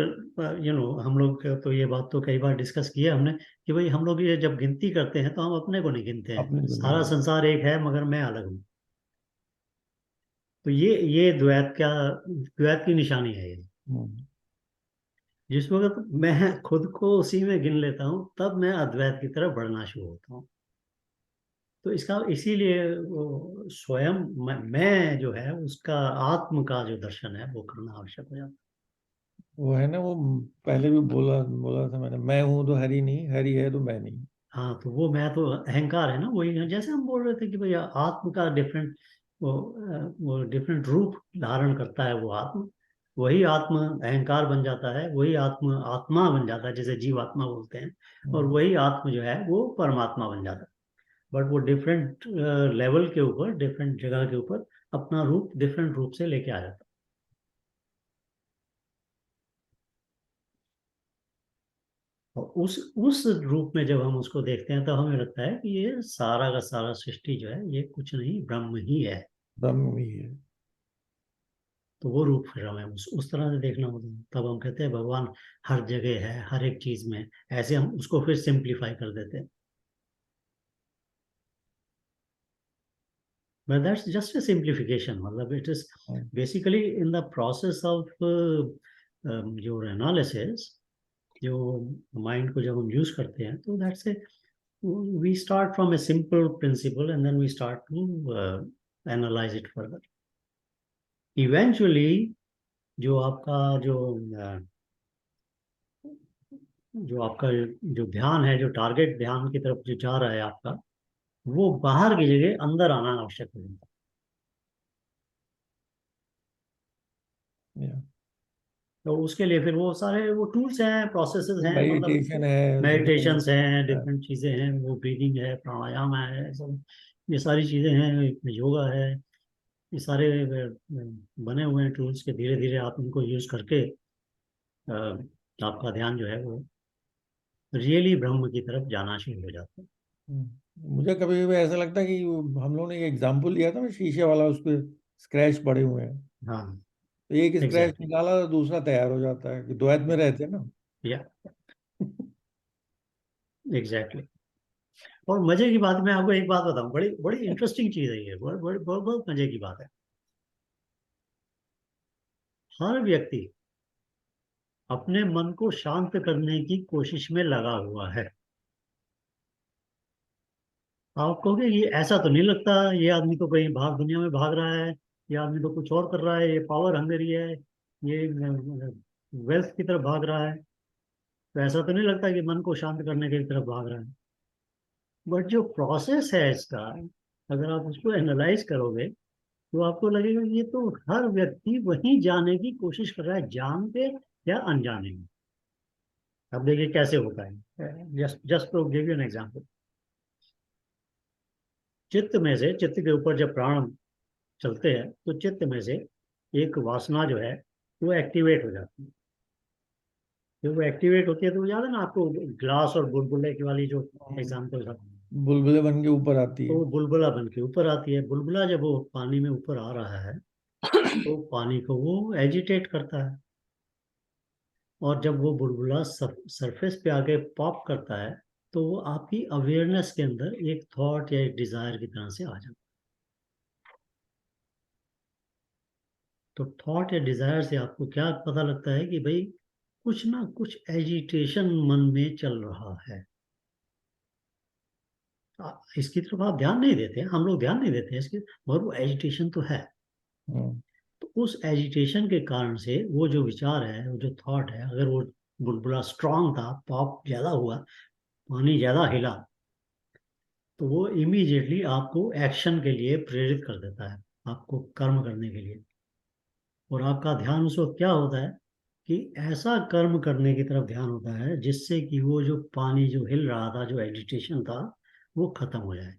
हम लोग तो ये बात तो कई बार डिस्कस किया हमने कि भाई हम लोग ये जब गिनती करते हैं तो हम अपने को नहीं गिनते हैं, अपने को नहीं सारा गिनते। संसार एक है मगर मैं अलग हूँ। तो ये द्वैत की निशानी है ये। जिस वक्त मैं खुद को उसी में गिन लेता हूँ तब मैं अद्वैत की तरफ बढ़ना शुरू होता हूँ। तो इसका इसीलिए वो स्वयं मैं जो है उसका आत्म का जो दर्शन है वो करना आवश्यक हो जाता है। वो है ना, वो पहले भी बोला बोला था मैंने, मैं हूं तो हरि नहीं, हरि है तो मैं नहीं। हाँ, तो वो मैं तो अहंकार है ना, वही जैसे हम बोल रहे थे कि भाई आत्म का डिफरेंट वो डिफरेंट रूप धारण करता है वो आत्म, वही आत्म अहंकार बन जाता है, वही आत्म आत्मा बन जाता है जिसे जीवात्मा बोलते हैं, और वही आत्म जो है वो परमात्मा बन जाता है। बट वो डिफरेंट लेवल के ऊपर, डिफरेंट जगह के ऊपर अपना रूप डिफरेंट रूप से लेके आ जाता है। और उस रूप में जब हम उसको देखते हैं तो हमें लगता है कि ये सारा का सारा सृष्टि जो है ये कुछ नहीं, ब्रह्म ही है। ब्रह्म ही है। तो वो रूप फिर हमें उस तरह से देखना होता है। तब हम कहते हैं भगवान हर जगह है, हर एक चीज में। ऐसे हम उसको फिर सिंप्लीफाई कर देते हैं। But that's just a simplification, मतलब it is basically in the process of your analysis, जो माइंड को जब हम यूज करते हैं तो that's a, we start from a simple principle and then we start to analyze it further. Eventually जो आपका जो आपका जो ध्यान है, जो टारगेट ध्यान की तरफ जो जा रहा है आपका, वो बाहर की जगह अंदर आना आवश्यक है। Yeah. तो उसके लिए फिर वो सारे वो टूल्स हैं, प्रोसेसेस हैं, मतलब मेडिटेशन है, मेडिटेशंस हैं, है, डिफरेंट चीजें हैं, वो ब्रीदिंग है, प्राणायाम है, सब ये सारी चीजें हैं, योगा है, ये सारे बने हुए हैं टूल्स के। धीरे धीरे आप इनको यूज करके आपका ध्यान जो है वो रियली ब्रह्म की तरफ जाना शुरू हो जाता है। मुझे कभी कभी ऐसा लगता है कि हम लोगों ने एक एग्जाम्पल लिया था ना, शीशे वाला, उस पे स्क्रैच पड़े हुए हैं, हाँ, तो एक स्क्रैच एग्जैक्टली, निकाला तो दूसरा तैयार हो जाता है, कि द्वैत में रहते हैं ना। या एग्जैक्टली। और मजे की बात, मैं आपको एक बात बताऊं, बड़ी बड़ी इंटरेस्टिंग चीज है ये, बहुत बहुत बहुत बहुत मजे की बात है। हर व्यक्ति अपने मन को शांत करने की कोशिश में लगा हुआ है। आप कहोगे ये ऐसा तो नहीं लगता, ये आदमी तो कहीं बाहर दुनिया में भाग रहा है, ये आदमी तो कुछ और कर रहा है, ये पावर हंगरी है, ये वेल्थ की तरफ भाग रहा है। तो ऐसा तो नहीं लगता कि मन को शांत करने की तरफ भाग रहा है। बट जो प्रोसेस है इसका, अगर आप उसको एनालाइज करोगे तो आपको लगेगा कि ये तो हर व्यक्ति वहीं जाने की कोशिश कर रहा है, जान के या अनजाने में। अब देखिए कैसे होता है, just just to give you an example. चित्त में से, चित्त के ऊपर जब प्राण चलते हैं तो चित्त में से एक वासना जो है वो एक्टिवेट हो जाती है। जब वो एक्टिवेट होती है तो वो याद है ना आपको, ग्लास और बुलबुले की वाली जो एग्जांपल था, बुलबुले बन के ऊपर आती तो है। वो बुलबुला बन के ऊपर आती है। बुलबुला जब वो पानी में ऊपर आ रहा है तो पानी को वो एजिटेट करता है, और जब वो बुलबुला सरफेस पे आके पॉप करता है तो वो आपकी अवेयरनेस के अंदर एक थॉट या एक डिजायर की तरह से आ जाता है। तो थॉट या डिजायर से आपको क्या पता लगता है कि भाई कुछ ना कुछ एजिटेशन मन में चल रहा है। इसकी तरफ आप ध्यान नहीं देते, हम लोग ध्यान नहीं देते इसके, मगर वो एजिटेशन तो है। हम्म। तो उस एजिटेशन के कारण से वो जो विचार है, वो जो थॉट है, अगर वो बुलबुला स्ट्रांग था, पॉप ज्यादा हुआ, पानी ज्यादा हिला, तो वो इमीडिएटली आपको एक्शन के लिए प्रेरित कर देता है, आपको कर्म करने के लिए। और आपका ध्यान उस वक्त क्या होता है कि ऐसा कर्म करने की तरफ ध्यान होता है जिससे कि वो जो पानी जो हिल रहा था, जो एजिटेशन था, वो खत्म हो जाए।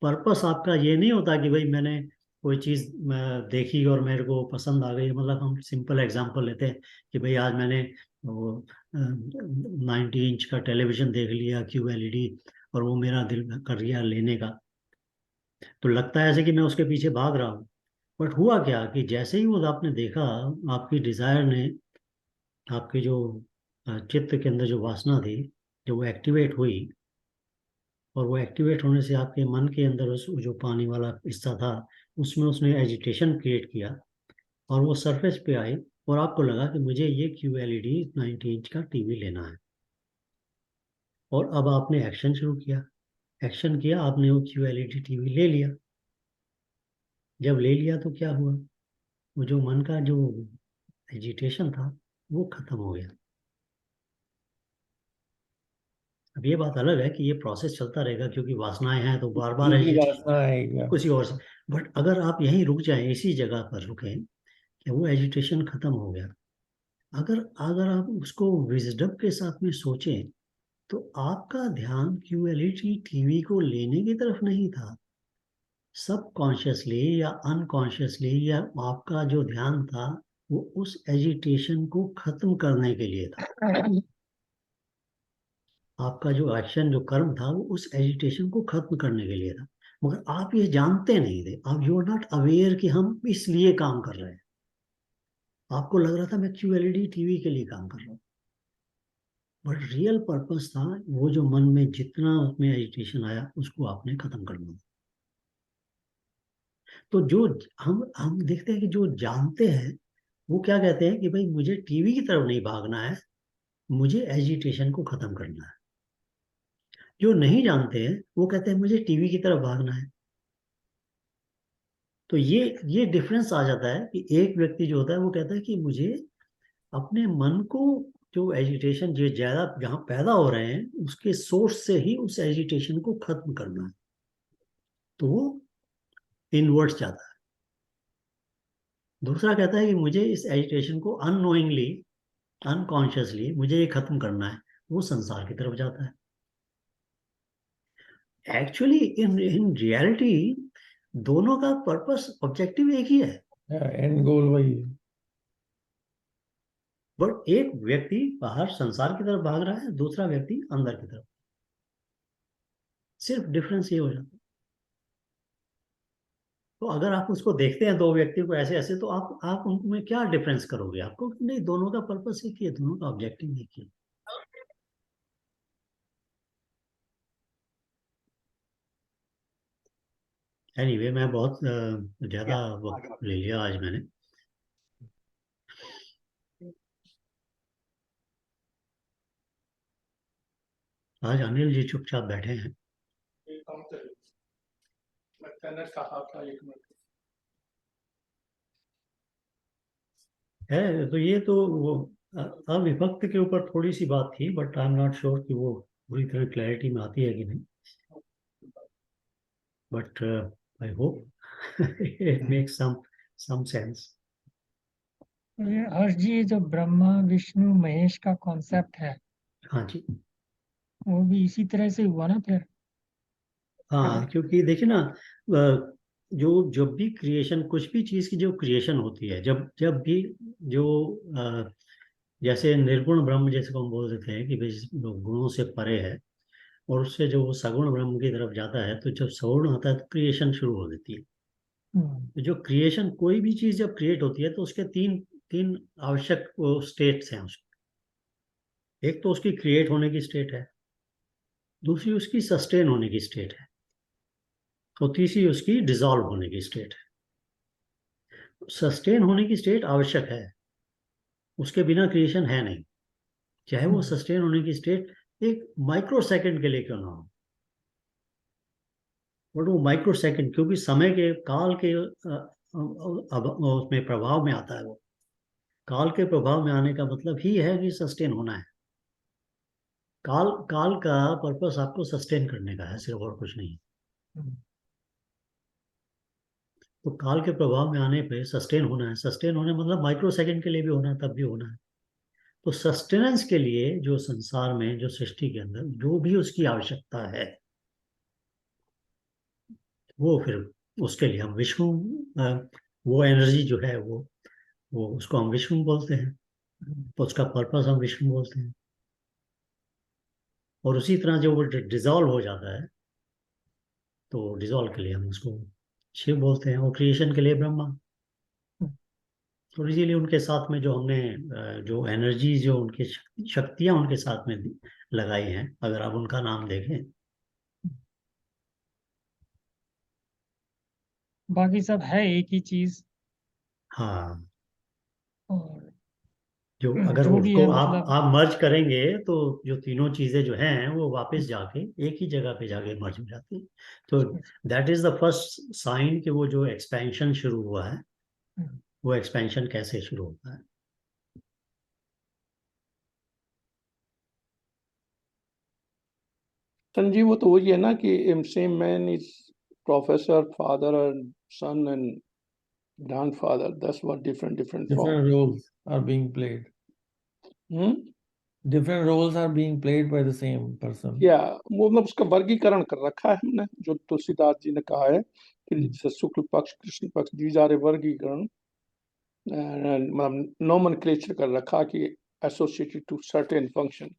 पर्पस आपका ये नहीं होता कि भाई मैंने कोई चीज देखी और मेरे को पसंद आ गई। मतलब हम सिंपल एग्जांपल लेते हैं कि भाई आज मैंने वो 90 इंच का टेलीविजन देख लिया, QLED, और वो मेरा दिल कर रिया लेने का। तो लगता है ऐसे कि मैं उसके पीछे भाग रहा हूँ, बट हुआ क्या कि जैसे ही वो आपने देखा, आपकी डिजायर ने, आपकी जो चित्त के अंदर जो वासना थी, जब वो एक्टिवेट हुई, और वो एक्टिवेट होने से आपके मन के अंदर उस जो पानी वाला हिस्सा था, उसमें उसने एजिटेशन क्रिएट किया, और वो सरफेस पे आई, और आपको लगा कि मुझे ये QLED 90 इंच का टीवी लेना है। और अब आपने एक्शन शुरू किया, एक्शन किया, आपने वो QLED टीवी ले लिया। जब ले लिया तो क्या हुआ, वो जो मन का जो एजिटेशन था वो खत्म हो गया। अब ये बात अलग है कि ये प्रोसेस चलता रहेगा, क्योंकि वासनाएं हैं तो बार बार दूसरी एजिटेशन वासना आएगा। किसी और से। बट अगर आप यहीं रुक जाएं, इसी जगह पर रुकें कि वो एजिटेशन खत्म हो गया, अगर अगर आप उसको विजडम के साथ में सोचें, तो आपका ध्यान QLED टीवी को लेने की तरफ नहीं था। सब कॉन्शियसली या अनकॉन्शियसली, या आपका जो ध्यान था वो उस एजिटेशन को खत्म करने के लिए था। आपका जो एक्शन, जो कर्म था, वो उस एजिटेशन को खत्म करने के लिए था। मगर आप ये जानते नहीं थे, आप यू आर नॉट अवेयर कि हम इसलिए काम कर रहे हैं। आपको लग रहा था मैं QLED टीवी के लिए काम कर रहा हूँ, बट रियल पर्पस था वो जो मन में जितना उसमें एजिटेशन आया उसको आपने खत्म करना। तो जो हम देखते हैं कि जो जानते हैं वो क्या कहते हैं कि भाई मुझे टीवी की तरफ नहीं भागना है, मुझे एजिटेशन को खत्म करना है। जो नहीं जानते हैं वो कहते हैं मुझे टीवी की तरफ भागना है। तो ये डिफरेंस आ जाता है कि एक व्यक्ति जो होता है वो कहता है कि मुझे अपने मन को, जो एजिटेशन जो ज्यादा जहाँ पैदा हो रहे हैं उसके सोर्स से ही उस एजिटेशन को खत्म करना है, तो वो इनवर्ड्स जाता है। दूसरा कहता है कि मुझे इस एजिटेशन को अननोइंगली, अनकॉन्शियसली मुझे ये खत्म करना है, वो संसार की तरफ जाता है। एक्चुअली इन इन रियलिटी दोनों का पर्पस, ऑब्जेक्टिव एक ही है। एंड गोल वही है। बट एक व्यक्ति बाहर संसार की तरफ भाग रहा है, दूसरा व्यक्ति अंदर की तरफ। सिर्फ डिफरेंस ये हो जाता है। तो अगर आप उसको देखते हैं दो व्यक्ति को ऐसे ऐसे, तो आप उनमें क्या डिफरेंस करोगे? आपको नहीं, दोनों का पर्पस एक ही है, दोनों का ऑब्जेक्टिव एक ही है। एनीवे, मैं बहुत ज्यादा वक्त ले लिया आज मैंने। आज अनिल जी चुपचाप बैठे हैं। मैंने कहा था 1 मिनट। है तो ये तो वो अविभक्त के ऊपर थोड़ी सी बात थी, but I am not sure कि वो पूरी तरह क्लैरिटी में आती है कि नहीं, but I hope it makes some sense. ये हर्ष जी, जो ब्रह्मा विष्णु महेश का कॉन्सेप्ट है, हाँ जी। वो भी इसी तरह से हुआ ना फिर? हाँ, क्योंकि देखिए ना, जो जब भी क्रिएशन, कुछ भी चीज की जो क्रिएशन होती है, जब जब भी जो जैसे निर्गुण ब्रह्म जैसे को हम बोल देते हैं कि भाई जो गुणों से परे है, और उससे जो वो सगुण ब्रह्म की तरफ जाता है, तो जब सगुण आता है तो क्रिएशन शुरू हो जाती है। तो जो क्रिएशन, कोई भी चीज जब क्रिएट होती है तो उसके तीन तीन आवश्यक स्टेट्स हैं उसके। एक तो उसकी क्रिएट होने की स्टेट है, दूसरी उसकी सस्टेन होने की स्टेट है, और तीसरी उसकी डिसॉल्व होने की स्टेट है। सस्टेन होने की स्टेट आवश्यक है, उसके बिना क्रिएशन है नहीं, चाहे वो सस्टेन होने की स्टेट एक माइक्रो सेकंड के लिए क्यों ना हो। बट वो माइक्रो सेकंड, क्योंकि समय के, काल के उसमें प्रभाव में आता है, वो काल के प्रभाव में आने का मतलब ही है कि सस्टेन होना है। काल काल का पर्पस आपको सस्टेन करने का है, सिर्फ और कुछ नहीं। तो काल के प्रभाव में आने पे सस्टेन होना है। सस्टेन होने मतलब माइक्रो सेकंड के लिए भी होना है, तब भी होना है। तो सस्टेनेंस के लिए जो संसार में, जो सृष्टि के अंदर जो भी उसकी आवश्यकता है, वो फिर उसके लिए हम विष्णु, वो एनर्जी जो है वो उसको हम विष्णु बोलते हैं, तो उसका पर्पस हम विष्णु बोलते हैं। और उसी तरह जो वो डिजॉल्व हो जाता है, तो डिजॉल्व के लिए हम उसको शिव बोलते हैं, और क्रिएशन के लिए ब्रह्मा। तो इसीलिए उनके साथ में जो हमने जो एनर्जी, जो उनकी शक्तियां उनके साथ में लगाई हैं, अगर आप उनका नाम देखें, बाकी सब है एक ही चीज। हाँ, और जो अगर जो भी है उसको मतलब, आप मर्ज करेंगे, तो जो तीनों चीजें जो हैं वो वापस जाके एक ही जगह पे जाके मर्ज हो जाती है। तो that is the first sign कि वो जो एक्सपेंशन शुरू हुआ है, वो एक्सपेंशन कैसे शुरू होता है। संजीव, वो तो वही है ना कि same man is professor, father and son and grandfather. That's what different Different form. roles are being played. Different roles are being played by the same person. वो मतलब उसका वर्गीकरण कर रखा है हमने, जो तुलसीदास जी ने कहा है कि जैसे शुक्ल पक्ष, कृष्ण पक्ष, दीज आर वर्गीकरण, मतलब नोमेनक्लेचर कर रखा कि एसोसिएटेड टू सर्टेन फंक्शन।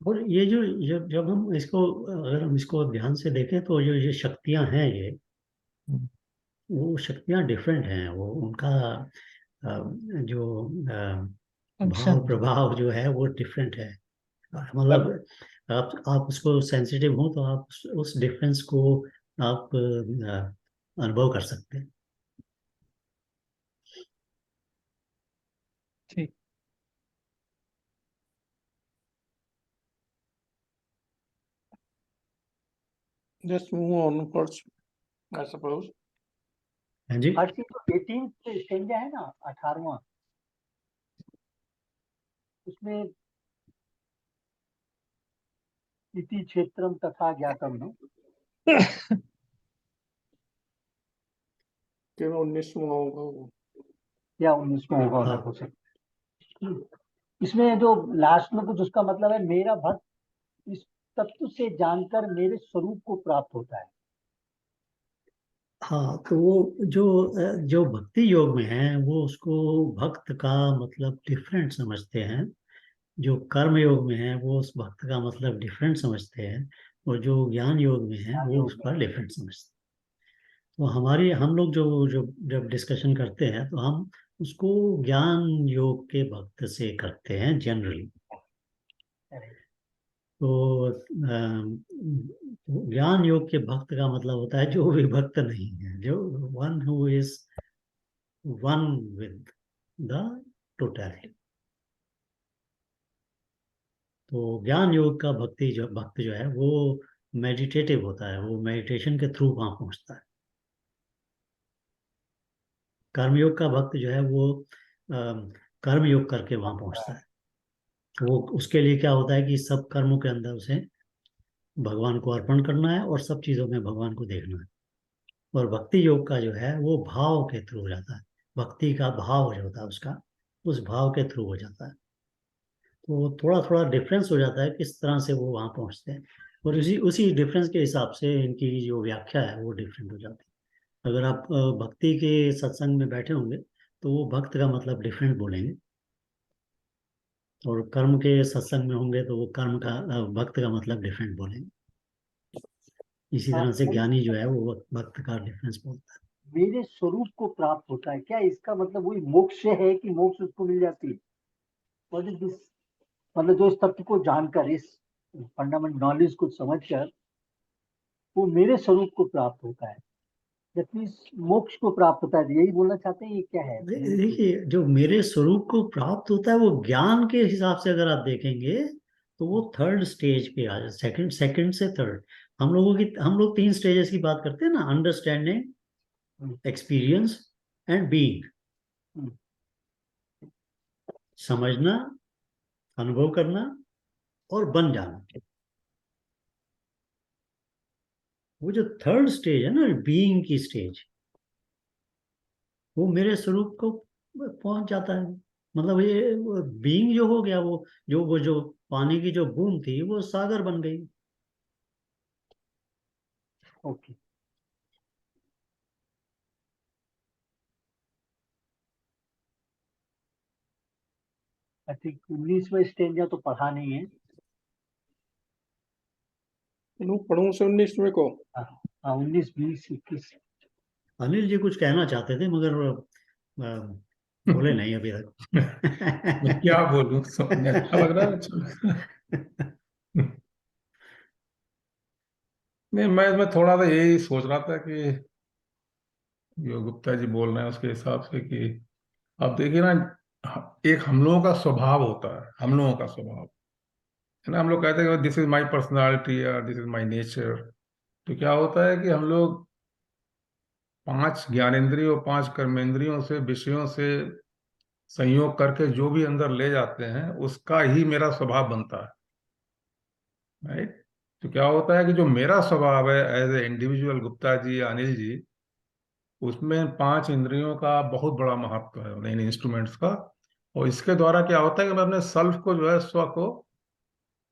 और ये जो जब हम इसको, अगर हम इसको ध्यान से देखें, तो जो ये शक्तियां हैं, ये वो शक्तियां डिफरेंट हैं। वो उनका जो भाव प्रभाव जो है वो डिफरेंट है। मतलब आप उसको सेंसिटिव हो तो आप उस डिफरेंस को आप अनुभव कर सकते हैं। ठीक। Let's move on first, I suppose. हाँ जी। हर चीज तो 18th स्टेंजा है ना, 18वां, उसमें इति क्षेत्रम तथा ज्ञातम है, कि 19वां होगा वो, या 19वां होगा, हाँ। अलग हो सकता। इसमें जो लास्ट में कुछ उसका मतलब है, मेरा भक्त इस तत्व से जानकर मेरे स्वरूप को प्राप्त होता है। हाँ, तो वो जो भक्ति योग में है, वो उसको भक्त का मतलब डिफरेंट समझते हैं। जो कर्म योग में है वो उस भक्त का मतलब डिफरेंट समझते हैं, और जो ज्ञान योग में है वो उसका डिफरेंट समझते हैं। तो हम लोग जो जो जब डिस्कशन करते हैं तो हम उसको ज्ञान योग के भक्त से करते हैं जनरली। तो ज्ञान योग के भक्त का मतलब होता है जो भी भक्त नहीं है, जो one who is one with the totality. तो ज्ञान योग का भक्त जो है वो मेडिटेटिव होता है, वो मेडिटेशन के थ्रू वहां पहुंचता है। कर्मयोग का भक्त जो है वो कर्मयोग करके वहां पहुंचता है। वो उसके लिए क्या होता है कि सब कर्मों के अंदर उसे भगवान को अर्पण करना है और सब चीजों में भगवान को देखना है। और भक्ति योग का जो है वो भाव के थ्रू हो जाता है, भक्ति का भाव जो होता है उसका, उस भाव के थ्रू हो जाता है। तो थोड़ा थोड़ा डिफरेंस हो जाता है किस तरह से वो वहां पहुंचते हैं, और उसी उसी डिफरेंस के हिसाब से इनकी जो व्याख्या है वो डिफरेंट हो जाती है। अगर आप भक्ति के सत्संग में बैठे होंगे तो वो भक्त का मतलब डिफरेंट बोलेंगे, और कर्म के सत्संग में होंगे तो वो कर्म का भक्त का मतलब डिफरेंट बोलेंगे। इसी तरह से ज्ञानी जो है वो भक्त का डिफरेंस बोलता है। मेरे स्वरूप को प्राप्त होता है, क्या इसका मतलब वही मोक्ष है कि मोक्ष उसको मिल जाती है? What is this? मतलब जो इस तत्व को जानकर, इस फंडामेंटल नॉलेज को समझकर वो मेरे स्वरूप को प्राप्त होता है, दैट मीन्स मोक्ष को प्राप्त होता है, यही बोलना चाहते हैं? ये क्या है? देखिए, जो मेरे स्वरूप को प्राप्त होता है वो ज्ञान के हिसाब से अगर आप देखेंगे तो वो थर्ड स्टेज पे आ जाए, सेकंड सेकंड से थर्ड। हम लोग 3 स्टेजेस की बात करते हैं ना, अंडरस्टैंडिंग, एक्सपीरियंस एंड बीइंग। समझना, अनुभव करना और बन जाना। वो जो थर्ड स्टेज है ना, बीइंग की स्टेज, वो मेरे स्वरूप को पहुंच जाता है। मतलब ये बीइंग जो हो गया, वो जो पानी की जो बूंद थी वो सागर बन गई। ओके। आई थिंक 19वां स्टेंजा तो पढ़ा नहीं है। पढ़ूं से 19वें को? हाँ, 19, 20, 21। अनिल जी कुछ कहना चाहते थे मगर बोले नहीं अभी मैं तक। क्या बोलूं, समझ अच्छा लग रहा है, अच्छा लग रहा है। नहीं, मैं थोड़ा सा यही सोच रहा था कि जो गुप्ता जी बोल रहे हैं उसके हिसाब से कि आप देखिए ना, एक हम लोगों का स्वभाव होता है, हम लोगों का स्वभाव है ना। हम लोग कहते हैं कि दिस इज माई पर्सनालिटी या दिस इज माई नेचर। तो क्या होता है कि हम लोग 5 ज्ञानेंद्रियों, 5 कर्मेंद्रियों से, विषयों से संयोग करके जो भी अंदर ले जाते हैं उसका ही मेरा स्वभाव बनता है, राइट। तो क्या होता है कि जो मेरा स्वभाव है as a individual, Gupta ji या अनिल जी, उसमें 5 इंद्रियों का बहुत बड़ा महत्व है, इन इंस्ट्रूमेंट्स का। और इसके द्वारा क्या होता है कि मैं अपने सेल्फ को जो है, स्व को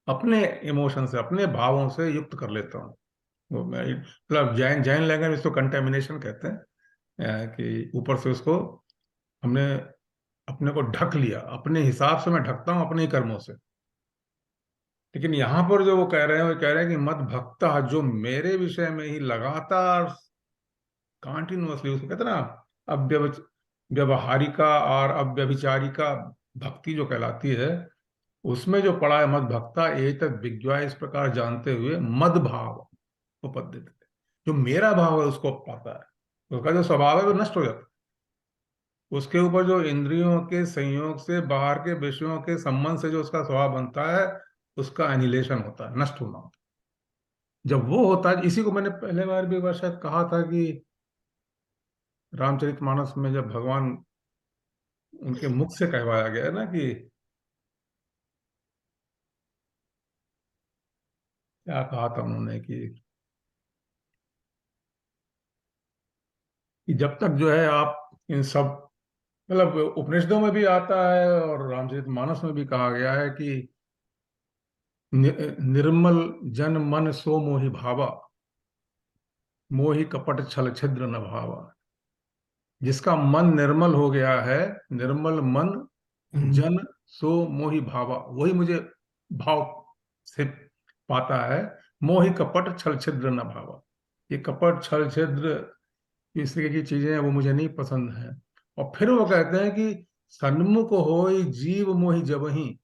अपने इमोशन से, अपने भावों से युक्त कर लेता हूँ। वो मैं मतलब जैन जैन लैंग्वेज में इसको कंटेमिनेशन कहते हैं, कि ऊपर से उसको हमने अपने को ढक लिया, अपने हिसाब से मैं ढकता हूँ अपने ही कर्मों से। लेकिन यहाँ पर जो वो कह रहे हैं, वो कह रहे हैं कि मद भक्ता, जो मेरे विषय में ही लगातार कॉन्टिन्यूअसली, उसको कहते हैं ना, व्यवहारिका और अव्यभिचारिका भक्ति जो कहलाती है, उसमें जो पड़ा है मद भक्ता एतद् विज्ञा, इस प्रकार जानते हुए मद भाव उपपद्यते, जो मेरा भाव है उसको पाता है, उसका जो स्वभाव है वो नष्ट हो जाता है। उसके ऊपर जो इंद्रियों के संयोग से, बाहर के विषयों के संबंध से जो उसका स्वभाव बनता है, उसका एनिलेशन होता है, नष्ट होना होता है। जब वो होता है, इसी को मैंने पहले बार भी एक बार शायद कहा था कि रामचरितमानस में जब भगवान, उनके मुख से कहवाया गया है ना कि क्या कहा था उन्होंने कि जब तक जो है आप इन सब, मतलब उपनिषदों में भी आता है और रामचरितमानस में भी कहा गया है कि निर्मल जन मन सो मोहि भावा, मोहि कपट छल छिद्र न भावा। जिसका मन निर्मल हो गया है, निर्मल मन जन सो मोहि भावा, वही मुझे भाव से पाता है। मोहि कपट छल छिद्र न भावा, ये कपट छल छिद्र इस तरह की चीजें हैं वो मुझे नहीं पसंद है। और फिर वो कहते हैं कि सन्मुख होई जीव मोहि जबहि,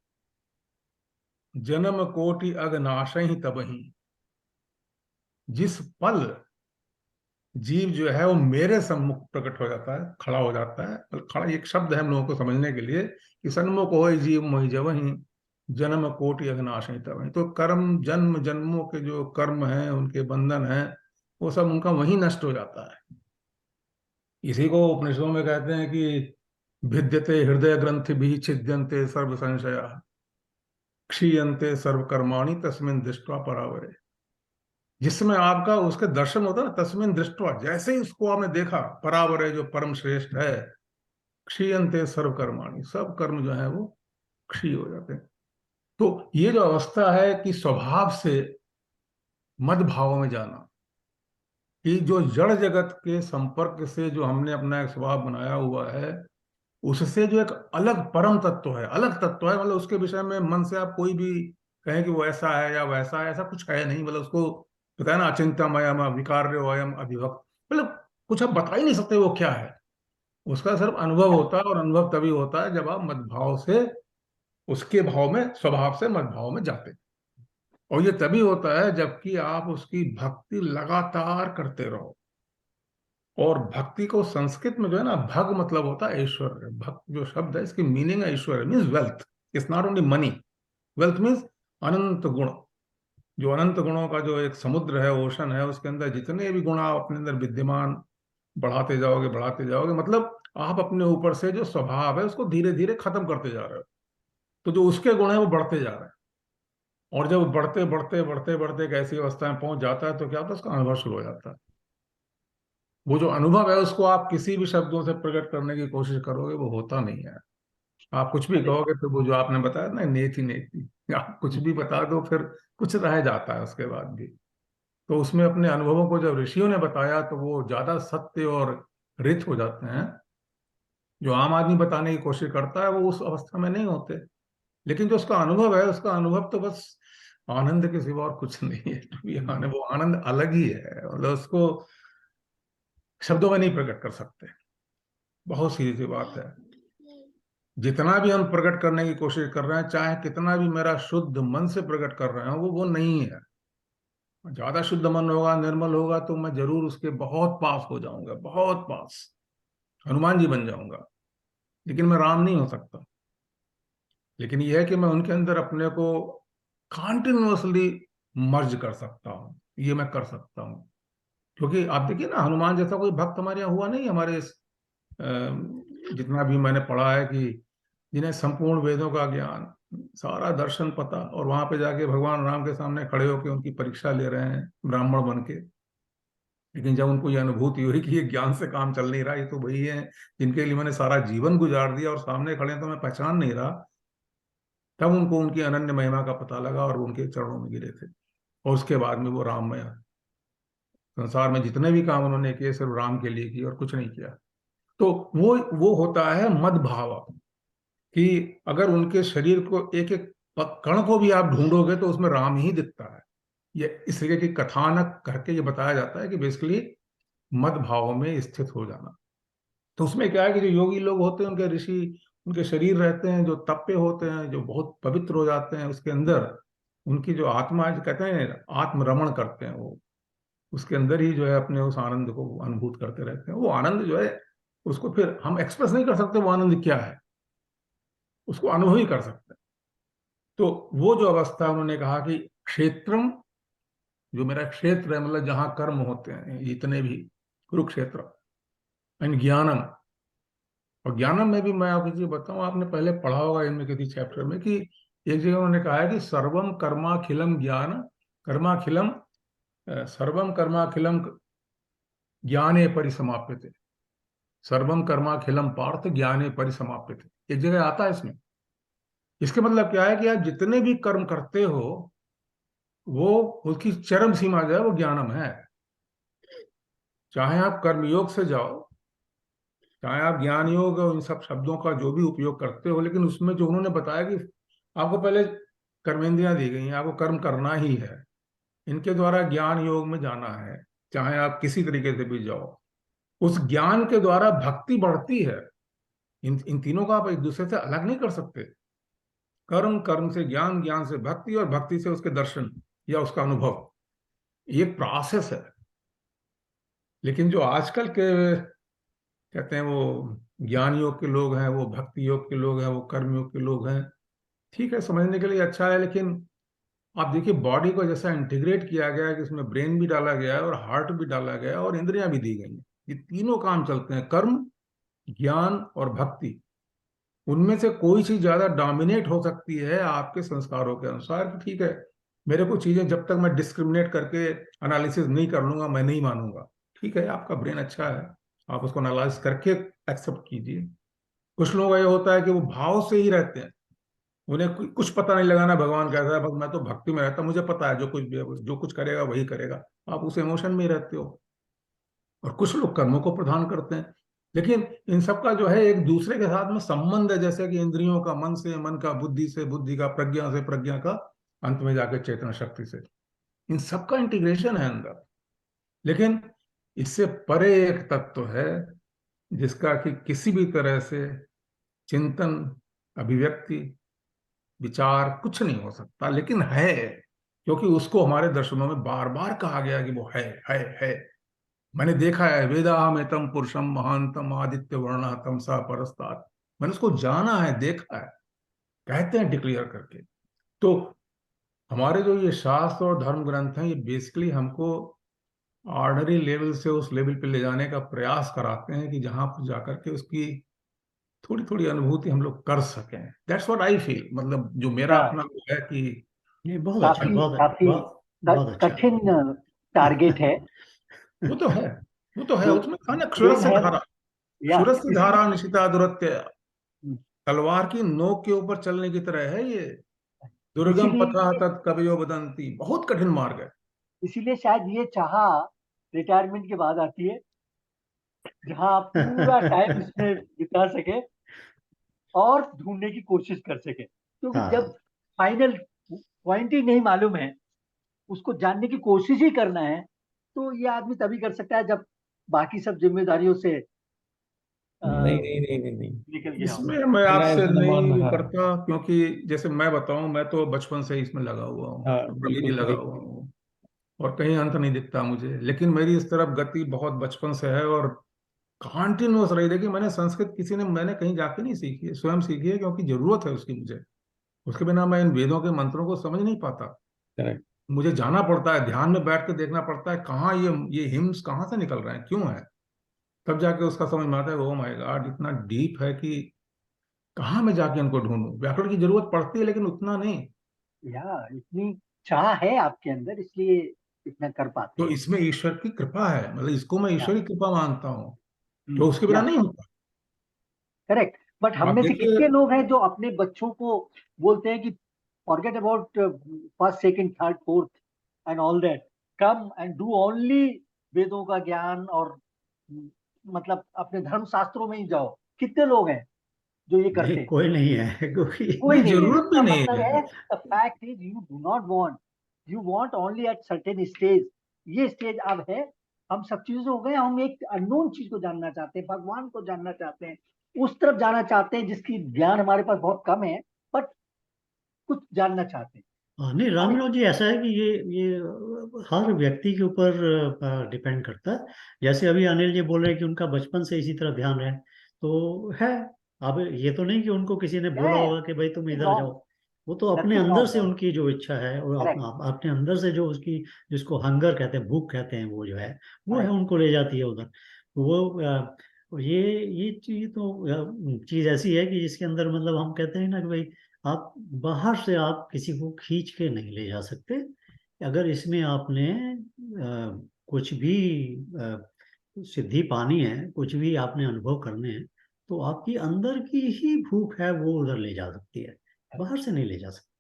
जन्म कोटि अगनाशहि तबहि। जिस पल जीव जो है वो मेरे सम्मुख प्रकट हो जाता है, खड़ा हो जाता है, मतलब खड़ा एक शब्द है हम लोगों को समझने के लिए कि सन्मुख होई जीव मोहि जबहि, जन्म कोटि अघनाशहि तबहि। तो कर्म, जन्म जन्मों के जो कर्म हैं, उनके बंधन हैं, वो सब उनका वहीं नष्ट हो जाता है। इसी को उपनिषदों में कहते हैं कि भिद्यते हृदय ग्रंथि भी छिद्यन्ते सर्व संशया, क्षीयन्ते सर्व कर्माणि तस्मिन् दृष्ट्वा परावरे। जिसमें आपका उसके दर्शन होता है ना, तस्मिन् दृष्ट्वा, जैसे ही उसको आपने देखा, परावरे जो परम श्रेष्ठ है, क्षीयन्ते सर्व कर्माणि, सब कर्म जो है वो क्षीय हो जाते हैं। तो ये जो अवस्था है कि स्वभाव से मद भाव में जाना, कि जो जड़ जगत के संपर्क से जो हमने अपना एक स्वभाव बनाया हुआ है, उससे जो एक अलग परम तत्व है, अलग तत्व है, मतलब उसके विषय में मन से आप कोई भी कहें कि वो ऐसा है या वैसा है, ऐसा कुछ है नहीं। मतलब उसको बताया ना, अचिंत्यमयम विकार्य अयम अभिभक्त, मतलब कुछ आप बता ही नहीं सकते वो क्या है। उसका सिर्फ अनुभव होता है, और अनुभव तभी होता है जब आप मदभाव से, उसके भाव में, स्वभाव से मदभाव में जाते हैं। और ये तभी होता है जबकि आप उसकी भक्ति लगातार करते रहो। और भक्ति को संस्कृत में जो है ना, भग मतलब होता है ऐश्वर्य। भक्त जो शब्द है, इसकी मीनिंग है ऐश्वर्य, means wealth. It's not only money, wealth means अनंत गुण। जो अनंत गुणों का जो एक समुद्र है, ओशन है, उसके अंदर जितने भी गुण आप अपने अंदर विद्यमान बढ़ाते जाओगे, बढ़ाते जाओगे, मतलब आप अपने ऊपर से जो स्वभाव है उसको धीरे धीरे खत्म करते जा रहे हो। तो जो उसके गुण है वो बढ़ते जा रहे हैं। और जब बढ़ते बढ़ते बढ़ते बढ़ते एक ऐसी अवस्था में पहुंच जाता है तो क्या होता है, उसका अनुभव शुरू हो जाता है। वो जो अनुभव है उसको आप किसी भी शब्दों से प्रकट करने की कोशिश करोगे, वो होता नहीं है। आप कुछ भी कहोगे तो वो जो आपने बताया ना, नेति नेति, आप कुछ भी बता दो फिर कुछ रह जाता है उसके बाद भी। तो उसमें अपने अनुभवों को जब ऋषियों ने बताया तो वो ज्यादा सत्य और रित हो जाते हैं। जो आम आदमी बताने की कोशिश करता है वो उस अवस्था में नहीं होते। लेकिन जो उसका अनुभव है, उसका अनुभव तो बस आनंद के सिवा और कुछ नहीं है। ये वो आनंद अलग ही है, मतलब उसको शब्दों में नहीं प्रकट कर सकते। बहुत सीधी सी बात है। जितना भी हम प्रकट करने की कोशिश कर रहे हैं, चाहे कितना भी मेरा शुद्ध मन से प्रकट कर रहे हैं, वो नहीं है। ज्यादा शुद्ध मन होगा, निर्मल होगा, तो मैं जरूर उसके बहुत पास हो जाऊंगा, बहुत पास, हनुमान जी बन जाऊंगा। लेकिन मैं राम नहीं हो सकता। लेकिन यह है कि मैं उनके अंदर अपने को कॉन्टिन्यूअसली मर्ज कर सकता हूँ, ये मैं कर सकता हूँ। क्योंकि आप देखिए ना, हनुमान जैसा कोई भक्त हमारे यहाँ हुआ नहीं। हमारे जितना भी मैंने पढ़ा है कि जिन्हें संपूर्ण वेदों का ज्ञान, सारा दर्शन पता, और वहां पे जाके भगवान राम के सामने खड़े होकर उनकी परीक्षा ले रहे हैं ब्राह्मण बन के। लेकिन जब उनको ये अनुभूति हुई कि ये ज्ञान से काम चल नहीं रहा, ये तो वही है जिनके लिए मैंने सारा जीवन गुजार दिया और सामने खड़े हैं तो मैं पहचान नहीं रहा, तब उनको उनकी अनन्य महिमा का पता लगा और उनके चरणों में गिरे थे। और उसके बाद में वो राममय, संसार में जितने भी काम उन्होंने किए सिर्फ राम के लिए किए और कुछ नहीं किया। तो वो होता है मद भाव, कि अगर उनके शरीर को एक एक कण को भी आप ढूंढोगे तो उसमें राम ही दिखता है। ये इस तरीके की कथानक करके ये बताया जाता है कि बेसिकली मद भाव में स्थित हो जाना। तो उसमें क्या है कि जो योगी लोग होते हैं, उनके ऋषि, उनके शरीर रहते हैं जो तप पे होते हैं, जो बहुत पवित्र हो जाते हैं, उसके अंदर उनकी जो आत्मा है, जो कहते हैं आत्मरमण करते हैं, वो उसके अंदर ही जो है अपने उस आनंद को अनुभूत करते रहते हैं। वो आनंद जो है उसको फिर हम एक्सप्रेस नहीं कर सकते, वो आनंद क्या है, उसको अनुभव ही कर सकते हैं। तो वो जो अवस्था उन्होंने कहा कि क्षेत्रम, जो मेरा क्षेत्र है, मतलब जहां कर्म होते हैं जितने भी, कुरुक्षेत्र, एंड ज्ञानम। और ज्ञानम में भी मैं आपको चीज बताऊं, आपने पहले पढ़ा होगा इनमें किसी चैप्टर में कि एक जगह उन्होंने कहा है कि सर्वम कर्माखिलम ज्ञान कर्माखिलम, सर्वम कर्माखिलम ज्ञाने परिसमाप्यते, सर्वम कर्माखिलम पार्थ ज्ञाने परिसमाप्यते, एक जगह आता है इसमें। इसके मतलब क्या है कि आप जितने भी कर्म करते हो, वो उसकी चरम सीमा जो है वो ज्ञानम है। चाहे आप कर्मयोग से जाओ, चाहे आप ज्ञान योग और इन सब शब्दों का जो भी उपयोग करते हो, लेकिन उसमें जो उन्होंने बताया कि आपको पहले कर्मेंद्रियां दी गई हैं, आपको कर्म करना ही है, इनके द्वारा ज्ञान योग में जाना है, चाहे आप किसी तरीके से भी जाओ, उस ज्ञान के द्वारा भक्ति बढ़ती है। इन तीनों का आप एक दूसरे से अलग नहीं कर सकते। कर्म, कर्म से ज्ञान, ज्ञान से भक्ति, और भक्ति से उसके दर्शन या उसका अनुभव, ये एक प्रोसेस है। लेकिन जो आजकल के कहते हैं वो ज्ञान योग के लोग हैं, वो भक्ति योग के लोग हैं, वो कर्म योग के लोग हैं, ठीक है, समझने के लिए अच्छा है, लेकिन आप देखिए बॉडी को जैसा इंटीग्रेट किया गया है कि उसमें ब्रेन भी डाला गया है और हार्ट भी डाला गया है और इंद्रियां भी दी गई हैं, ये तीनों काम चलते हैं, कर्म, ज्ञान और भक्ति। उनमें से कोई चीज ज्यादा डोमिनेट हो सकती है आपके संस्कारों के अनुसार कि ठीक है, मेरे को चीजें जब तक मैं डिस्क्रिमिनेट करके एनालिसिस नहीं कर लूंगा मैं नहीं मानूंगा। ठीक है, आपका ब्रेन अच्छा है, आप उसको एनालाइज करके एक्सेप्ट कीजिए। कुछ लोग ये होता है कि वो भाव से ही रहते हैं, उन्हें कुछ पता नहीं लगाना भगवान कैसा है, बस मैं तो भक्ति में रहता, मुझे पता है जो कुछ करेगा वही करेगा, आप उस इमोशन में ही रहते हो। और कुछ लोग कर्मों को प्रधान करते हैं, लेकिन इन सब का जो है एक दूसरे के साथ में संबंध है, जैसे कि इंद्रियों का मन से, मन का बुद्धि से, बुद्धि का प्रज्ञा से, प्रज्ञा का अंत में जाकर चेतन शक्ति से, इन सब का इंटीग्रेशन है अंदर। लेकिन इससे परे एक तत्व है जिसका कि किसी भी तरह से चिंतन, अभिव्यक्ति, विचार कुछ नहीं हो सकता, लेकिन है, क्योंकि उसको हमारे दर्शनों में बार बार कहा गया कि वो है। मैंने देखा है, वेदाहमेतम पुरुषम महांतम आदित्य वर्णा तमसा परस्तात्, मैंने उसको जाना है, देखा है, कहते हैं डिक्लेयर करके। तो हमारे जो ये शास्त्र और धर्म ग्रंथ हैं, ये बेसिकली हमको ऑर्डनरी लेवल से उस लेवल पे ले जाने का प्रयास कराते हैं कि जहां पर जाकर के उसकी थोड़ी थोड़ी अनुभूति हम लोग कर सकें। दैट्स व्हाट आई फील, मतलब जो मेरा या अपना वो है कि ये बहुत अच्छा, काफी बहुत काफी बहुत बहुत अच्छा। कठिन टारगेट है। वो तो है, वो तो है, तो उसमें था ना, ब्रेन क्षुरस्य है धारा, या क्षुरस्य धारा निशिता दुरत्य, हम्म, तलवार की नोक के ऊपर चलने की तरह है ये। दुर्गम पथा इसीलिए तत् कवयो वदंती, बहुत कठिन मार्ग है। इसीलिए शायद ये चाह रिटायरमेंट के बाद आती है, जहां आप पूरा टाइम इसमें बिता सके और ढूंढने की कोशिश कर सके, क्योंकि जब हाँ फाइनल पॉइंट ही नहीं मालूम है, उसको जानने की कोशिश ही करना है, तो ये आदमी तभी कर सकता है जब बाकी सब जिम्मेदारियों से नहीं अ, नहीं नहीं नहीं नहीं, निकल गया हो। इसमें मैं मैं आपसे ऐसा नहीं मान नहीं रहा। करता, क्योंकि जैसे मैं बताऊं, मैं तो बचपन से ही इसमें लगा हुआ हूँ, हाँ डेली बिल्कुल लगा सही। हुआ हूँ, और कहीं अंत नहीं दिखता मुझे, लेकिन मेरी इस तरफ गति बहुत बचपन से है और कंटिन्यूअस रही। देखिए, मैंने संस्कृत मैंने कहीं जाके नहीं सीखी है, स्वयं सीखी है, क्योंकि जरूरत है उसकी मुझे। उसके बिना मैं इन वेदों के मंत्रों को समझ नहीं पाता, करेक्ट। मुझे जाना पड़ता है, ध्यान में बैठ के देखना पड़ता है कहाँ ये हिम्स कहाँ से निकल रहे हैं, क्यों है, तब जाके उसका समझ में आता है। ओ माय गॉड, इतना डीप है कि कहाँ मैं जाके इनको ढूंढूं। व्याकरण की जरूरत पड़ती है, लेकिन उतना नहीं। या इतनी चाह है आपके अंदर, इसलिए इतना कर पाते तो हैं। इसमें ईश्वर की कृपा है, मतलब इसको मैं या ईश्वर की कृपा मानता हूँ, तो उसके बिना या नहीं होता। करेक्ट। बट हम आप में से देखिए, कितने लोग हैं जो अपने बच्चों को बोलते हैं कि forget about first second third fourth and all that, come and do only वेदों का ज्ञान, और मतलब अपने धर्म शास्त्रों में ही जाओ। कितने लोग हैं जो ये नहीं, करते हैं? कोई नहीं है क्योंकि कोई नहीं, नहीं है। जरूरत भी इसका नहीं मतलब है। है the fact is you do not want, you want only at certain stage. ये स्टेज अब है, हम सब चीजें हो गए, हम एक अननोन चीज को जानना चाहते हैं, भगवान को जानना चाहते हैं, उस तरफ जाना चाहते हैं जिसकी ज्ञान हमारे पास बहुत कम है, बट कुछ जानना चाहते हैं। हाँ, नहीं और रामविनोद जी, ऐसा है कि ये हर व्यक्ति के ऊपर डिपेंड करता है। जैसे अभी अनिल जी बोल रहे हैं कि उनका बचपन से इसी तरह ध्यान है, तो है। अब ये तो नहीं कि उनको किसी ने बोला होगा कि भाई तुम इधर रॉन्ग, जाओ। वो तो अपने नथिंग अंदर रॉन्ग, से उनकी जो इच्छा है, और करेक्ट अपने अंदर से जो उसकी, जिसको हंगर कहते हैं, भूख कहते हैं, वो जो है वो है, करेक्ट। उनको ले जाती है उधर। वो ये चीज तो चीज ऐसी है कि जिसके अंदर मतलब हम कहते हैं ना कि भाई आप बाहर से आप किसी को खींच के नहीं ले जा सकते। अगर इसमें आपने कुछ भी सिद्धि पानी है, कुछ भी आपने अनुभव करने हैं, तो आपकी अंदर की ही भूख है, वो उधर ले जा सकती है, बाहर से नहीं ले जा सकती।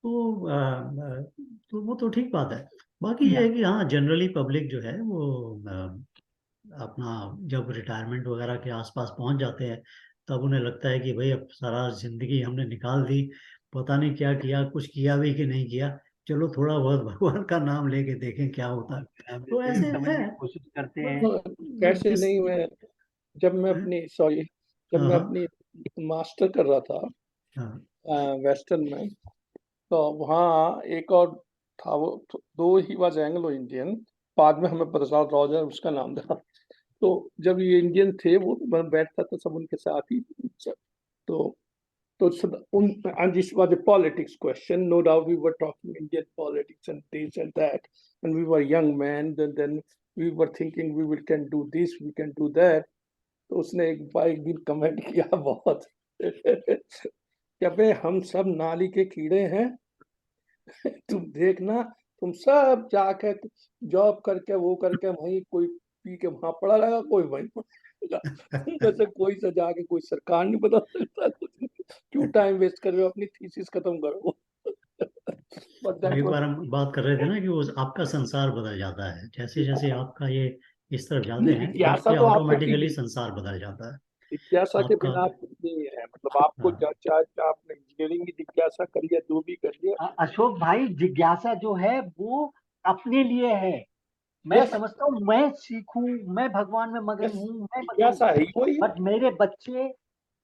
तो तो वो तो ठीक बात है। बाकी ये या है कि हाँ, जनरली पब्लिक जो है वो अपना जब रिटायरमेंट वगैरह के आसपास पहुंच जाते हैं, तब उन्हें लगता है कि भाई अब सारा जिंदगी हमने निकाल दी, पता नहीं क्या किया, कुछ किया भी कि नहीं किया, चलो थोड़ा बहुत भगवान का नाम लेके देखें क्या होता है। तो फैमिली ऐसे है। समझने की कोशिश करते हैं। हाँ, कैसे इस नहीं। मैं जब मैं हाँ अपनी सॉरी जब मैं हाँ अपनी मास्टर कर रहा था हाँ वेस्टर्न में, तो वहाँ एक और था, वो दो ही वॉज एंग्लो इंडियन। बाद में हमें पता चला रॉजर उसका नाम था। तो जब ये इंडियन थे वो, मैं बैठता था सब उनके साथ ही। तो and this was a politics question. No doubt we were talking Indian politics and this and that, and we were young men. Then we were thinking we can do this, we can do that. तो उसने एक दिन comment किया बहुत क्या बे, हम सब नाली के कीड़े हैं। तुम देखना, तुम सब जाके जॉब करके वो करके वहीं कोई पी के वहां पड़ा रहेगा, कोई वहीं पड़ा रहेगा। वैसे कोई से जाके कोई सरकार नहीं बदल सकता कुछ नहीं। क्यों टाइम वेस्ट कर रहे हो, अपनी थीसिस खत्म करो। But तो that एक was बार हम बात कर रहे थे ना कि वो आपका संसार बदल जाता है, जैसे जैसे आपका ये इस तरफ जाते हैं खुद जिज्ञासा से तो आप कुछ ऑटोमेटिकली नहीं, संसार बदल जाता है जिज्ञासा के आपका। बिना आप कुछ नहीं है। मतलब आपको हाँ चाहे आपने इंजीनियरिंग की जिज्ञासा करिए, जो भी करिए। अशोक भाई, जिज्ञासा जो है वो अपने लिए है। मैं यस, समझता हूँ मैं सीखूं, मैं भगवान में मगन यस, हूँ, मैं बनूं। जिज्ञासा है ही वही है। बट मेरे बच्चे,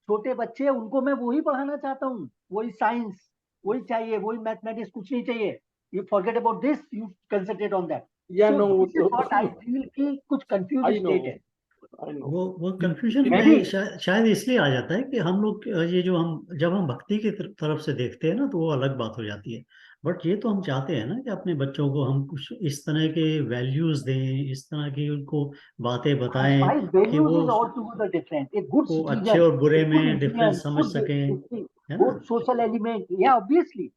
छोटे बच्चे, उनको मैं वही पढ़ाना चाहता हूँ, वही साइंस, वही चाहिए, वही मैथमेटिक्स, कुछ नहीं चाहिए। You forget about this, you concentrate on that. Yeah so no, this is what I feel कि कुछ कंफ्यूज आई नो, स्टेट है। I know. वो कंफ्यूजन मैं भी में शायद इसलिए आ जाता है कि हम लोग ये जो हम जब हम भक्ति की तरफ से देखते हैं ना, तो वो अलग बात हो जाती है। बट ये तो हम चाहते हैं ना कि अपने बच्चों को हम कुछ इस तरह के वैल्यूज दें, इस तरह की उनको बातें बताएं भाई, कि values is all together different. A good वो अच्छे सिटीजन, और ए बुरे गुड में इंडियन, डिफरेंस समझ गुड सकें, है ना। गुड सोशल एलिमेंट, या obviously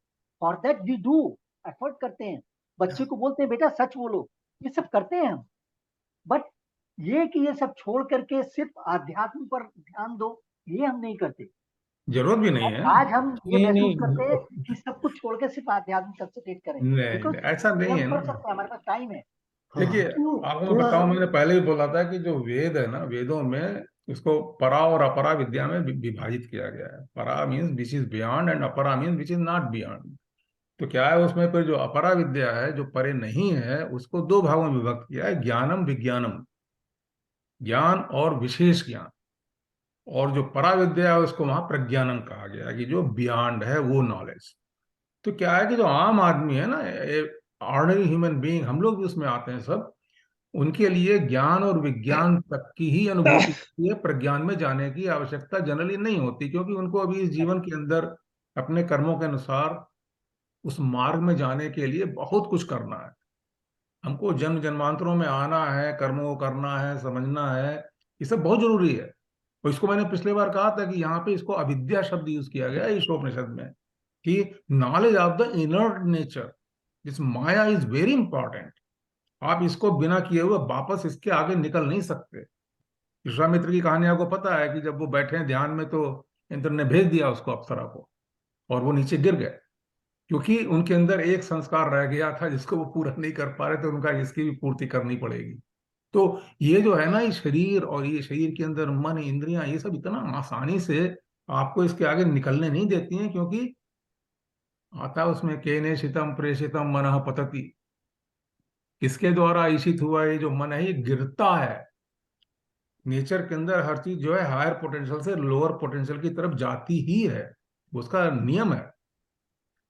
for that we do effort करते हैं। बच्चे को बोलते हैं बेटा सच बोलो, ये सब करते हैं हम। बट ये कि ये सब छोड़ करके सिर्फ आध्यात्म पर ध्यान दो, ये हम नहीं करते। जरूरत भी नहीं है। आज हम ये नहीं महसूस नहीं करते हैं कि सब कुछ छोड़ के सिर्फ आध्यात्म कंसंट्रेट करें, नहीं बिकॉज नहीं, ऐसा ये नहीं हम है कर ना। सकते हैं, हमारे पास टाइम है। देखिए, हाँ तो आपको मैं थोड़ा बताऊं, मैंने पहले ही बोला था कि जो वेद है ना, वेदों में इसको परा और अपरा विद्या में विभाजित किया गया है। परा means which is beyond and अपरा means which is not beyond. तो क्या है उसमें, फिर जो अपरा विद्या है, जो परे नहीं है, उसको दो भागों में विभक्त किया है, ज्ञानम विज्ञानम, ज्ञान और विशेष ज्ञान। और जो परा विद्या है उसको वहां प्रज्ञानम कहा गया है, कि जो बियॉन्ड है वो नॉलेज। तो क्या है कि जो आम आदमी है ना, ऑर्डिनरी ह्यूमन बीइंग, हम लोग भी उसमें आते हैं सब, उनके लिए ज्ञान और विज्ञान तक की ही अनुभूति होती है। प्रज्ञान में जाने की आवश्यकता जनरली नहीं होती, क्योंकि उनको अभी इस जीवन के अंदर अपने कर्मों के अनुसार उस मार्ग में जाने के लिए बहुत कुछ करना है। हमको जन्म जन्मांतरों में आना है, कर्मों को करना है, समझना है, ये सब बहुत जरूरी है। और इसको मैंने पिछले बार कहा था कि यहाँ पे इसको अविद्या शब्द यूज किया गया है ईशोपनिषद में, कि knowledge of the inner nature, this Maya is very important. आप इसको बिना किए हुए वापस इसके आगे निकल नहीं सकते। विश्वामित्र की कहानी आपको पता है कि जब वो बैठे हैं ध्यान में, तो इंद्र ने भेज दिया उसको, अप्सरा को, और वो नीचे गिर गए, क्योंकि उनके अंदर एक संस्कार रह गया था जिसको वो पूरा नहीं कर पा रहे थे। उनका इसकी भी पूर्ति करनी पड़ेगी। तो ये जो है ना, ये शरीर, और ये शरीर के अंदर मन, इंद्रियां, ये सब इतना आसानी से आपको इसके आगे निकलने नहीं देती हैं, क्योंकि आता है उसमें, केने शितम प्रेषितम मनः पतति, किसके द्वारा ईशित हुआ ये जो मन है, ये गिरता है। नेचर के अंदर हर चीज जो है हायर पोटेंशियल से लोअर पोटेंशियल की तरफ जाती ही है, उसका नियम है।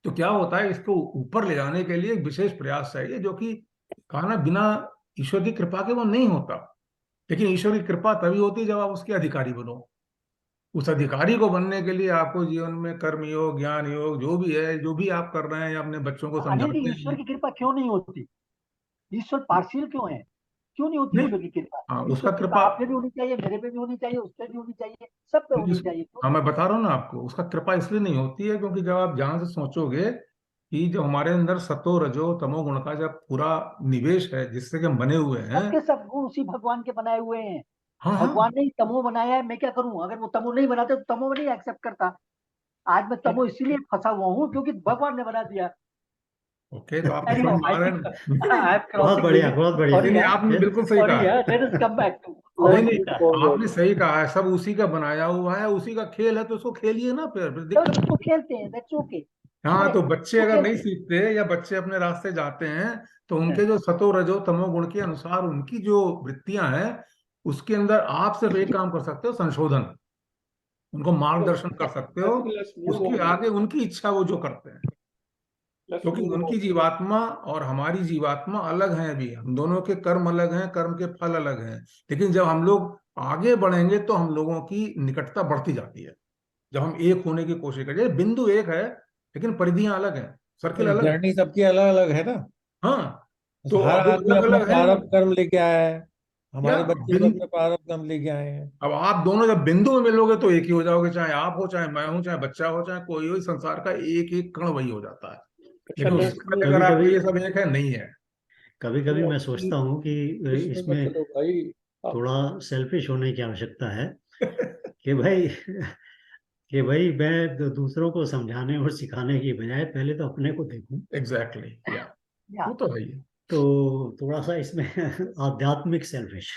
तो क्या होता है, इसको ऊपर ले जाने के लिए एक विशेष प्रयास चाहिए, जो कि कहा ना, बिना ईश्वर की कृपा के वो नहीं होता। लेकिन ईश्वर की कृपा तभी होती है जब आप उसके अधिकारी बनो। उस अधिकारी को बनने के लिए आपको जीवन में कर्म योग, ज्ञान योग, जो भी है, जो भी आप कर रहे हैं या अपने बच्चों को अनिल जी, समझाते ईश्वर हैं। की कृपा क्यों नहीं होती? ईश्वर पार्शियल क्यों है? क्यों नहीं होती नहीं, ईश्वर की कृपा? हाँ, ईश्वर उसका की कृपा कृपा, आप पे भी होनी चाहिए, मेरे पे भी होनी चाहिए, उस पे भी होनी चाहिए, सब पे होनी चाहिए, क्यों हाँ, नहीं मैं होती? बता रहा हूँ ना आपको, उसका कृपा इसलिए नहीं होती है क्योंकि जब आप ध्यान से सोचोगे कि जो हमारे अंदर सतो रजो तमो गुण का जब पूरा निवेश है, जिससे कि हम बने हुए हैं। सबके सब गुण उसी भगवान के बनाए हुए हैं। हाँ हाँ, भगवान ने ही तमो बनाया है, मैं क्या करूं? अगर वो तमो नहीं बनाते तो तमो नहीं एक्सेप्ट करता। आज मैं तमो इसीलिए फंसा हुआ हूँ क्योंकि भगवान ने बना दिया। ओके, तो आप तो Anyhow, समझ I रहे think हैं। I am बहुत crossing बढ़िया, limit. बहुत बढ़िया। Sorry, नहीं, yeah. आपने बिल्कुल सही Sorry, कहा है। yeah. Let us come back to नहीं our नहीं, Gita. आपने सही कहा है, सब उसी का बनाया हुआ है, उसी का खेल है, तो उसको खेलिए ना, फिर तो दिक्कत। उसको खेलते हैं, that's okay. हाँ, तो Correct. बच्चे वो अगर नहीं खेलते हैं। सीखते या बच्चे अपने रास्ते जाते हैं, तो उनके जो सतो रजो तमो गुण के अनुसार उनकी जो वृत्तियां हैं, उसके अंदर आप सिर्फ एक काम कर सकते हो, संशोधन, उनको मार्गदर्शन कर सकते हो। I think let's move उसके on. आगे उनकी इच्छा, वो जो करते हैं, Let's क्योंकि move उनकी on. जीवात्मा और हमारी जीवात्मा अलग हैं। अभी हम दोनों के कर्म अलग हैं, कर्म के फल अलग हैं, लेकिन जब हम लोग आगे बढ़ेंगे तो हम लोगों की निकटता बढ़ती जाती है, जब हम एक होने की कोशिश करें। बिंदु एक है, लेकिन परिधियां अलग हैं, सर्किल अलग है। जर्नी सबकी अलग अलग है ना। हाँ, तो हर अब वो आदमी अलग अपना अलग है। प्रारब्ध कर्म लेके आया है, या हमारे बच्चे भी बिन अपने प्रारब्ध कर्म लेके आए हैं। अब आप दोनों जब बिंदु में मिलोगे तो एक ही हो जाओगे, चाहे आप हो, चाहे मैं हूं, चाहे बच्चा हो, चाहे कोई हो, इस संसार का एक एक कण वही हो जाता है। अच्छा, लेकिन let's उसके बाद move अगर कभी आपको कभी ये सब एक है, नहीं है। कभी कभी on. मैं सोचता हूँ कि इसमें मत इसमें चलो भाई। आप थोड़ा सेल्फिश होने की आवश्यकता है कि भाई कि भाई मैं दूसरों को समझाने और सिखाने की बजाय पहले तो अपने को देखूं। एग्जैक्टली, या Yeah. वो तो है ही। तो थोड़ा सा इसमें आध्यात्मिक सेल्फिश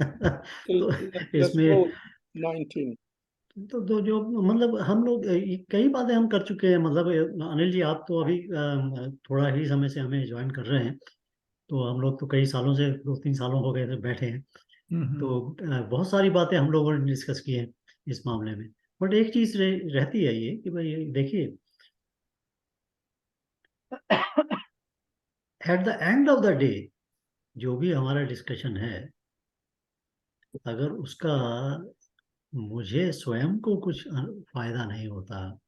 तो let's इसमें go 19. तो जो मतलब हम लोग कई बातें हम कर चुके हैं। मतलब अनिल जी, आप तो अभी थोड़ा ही समय से हमें ज्वाइन कर रहे हैं, तो हम लोग तो कई सालों से, 2-3 सालों हो गए थे बैठे हैं। हम्म। तो बहुत सारी बातें हम लोगों ने डिस्कस की हैं इस मामले में। बट एक चीज रहती है ये कि भाई देखिए, at the end of the day जो भी हमारा डिस्कशन है, अगर उसका मुझे स्वयं को कुछ फायदा नहीं होता,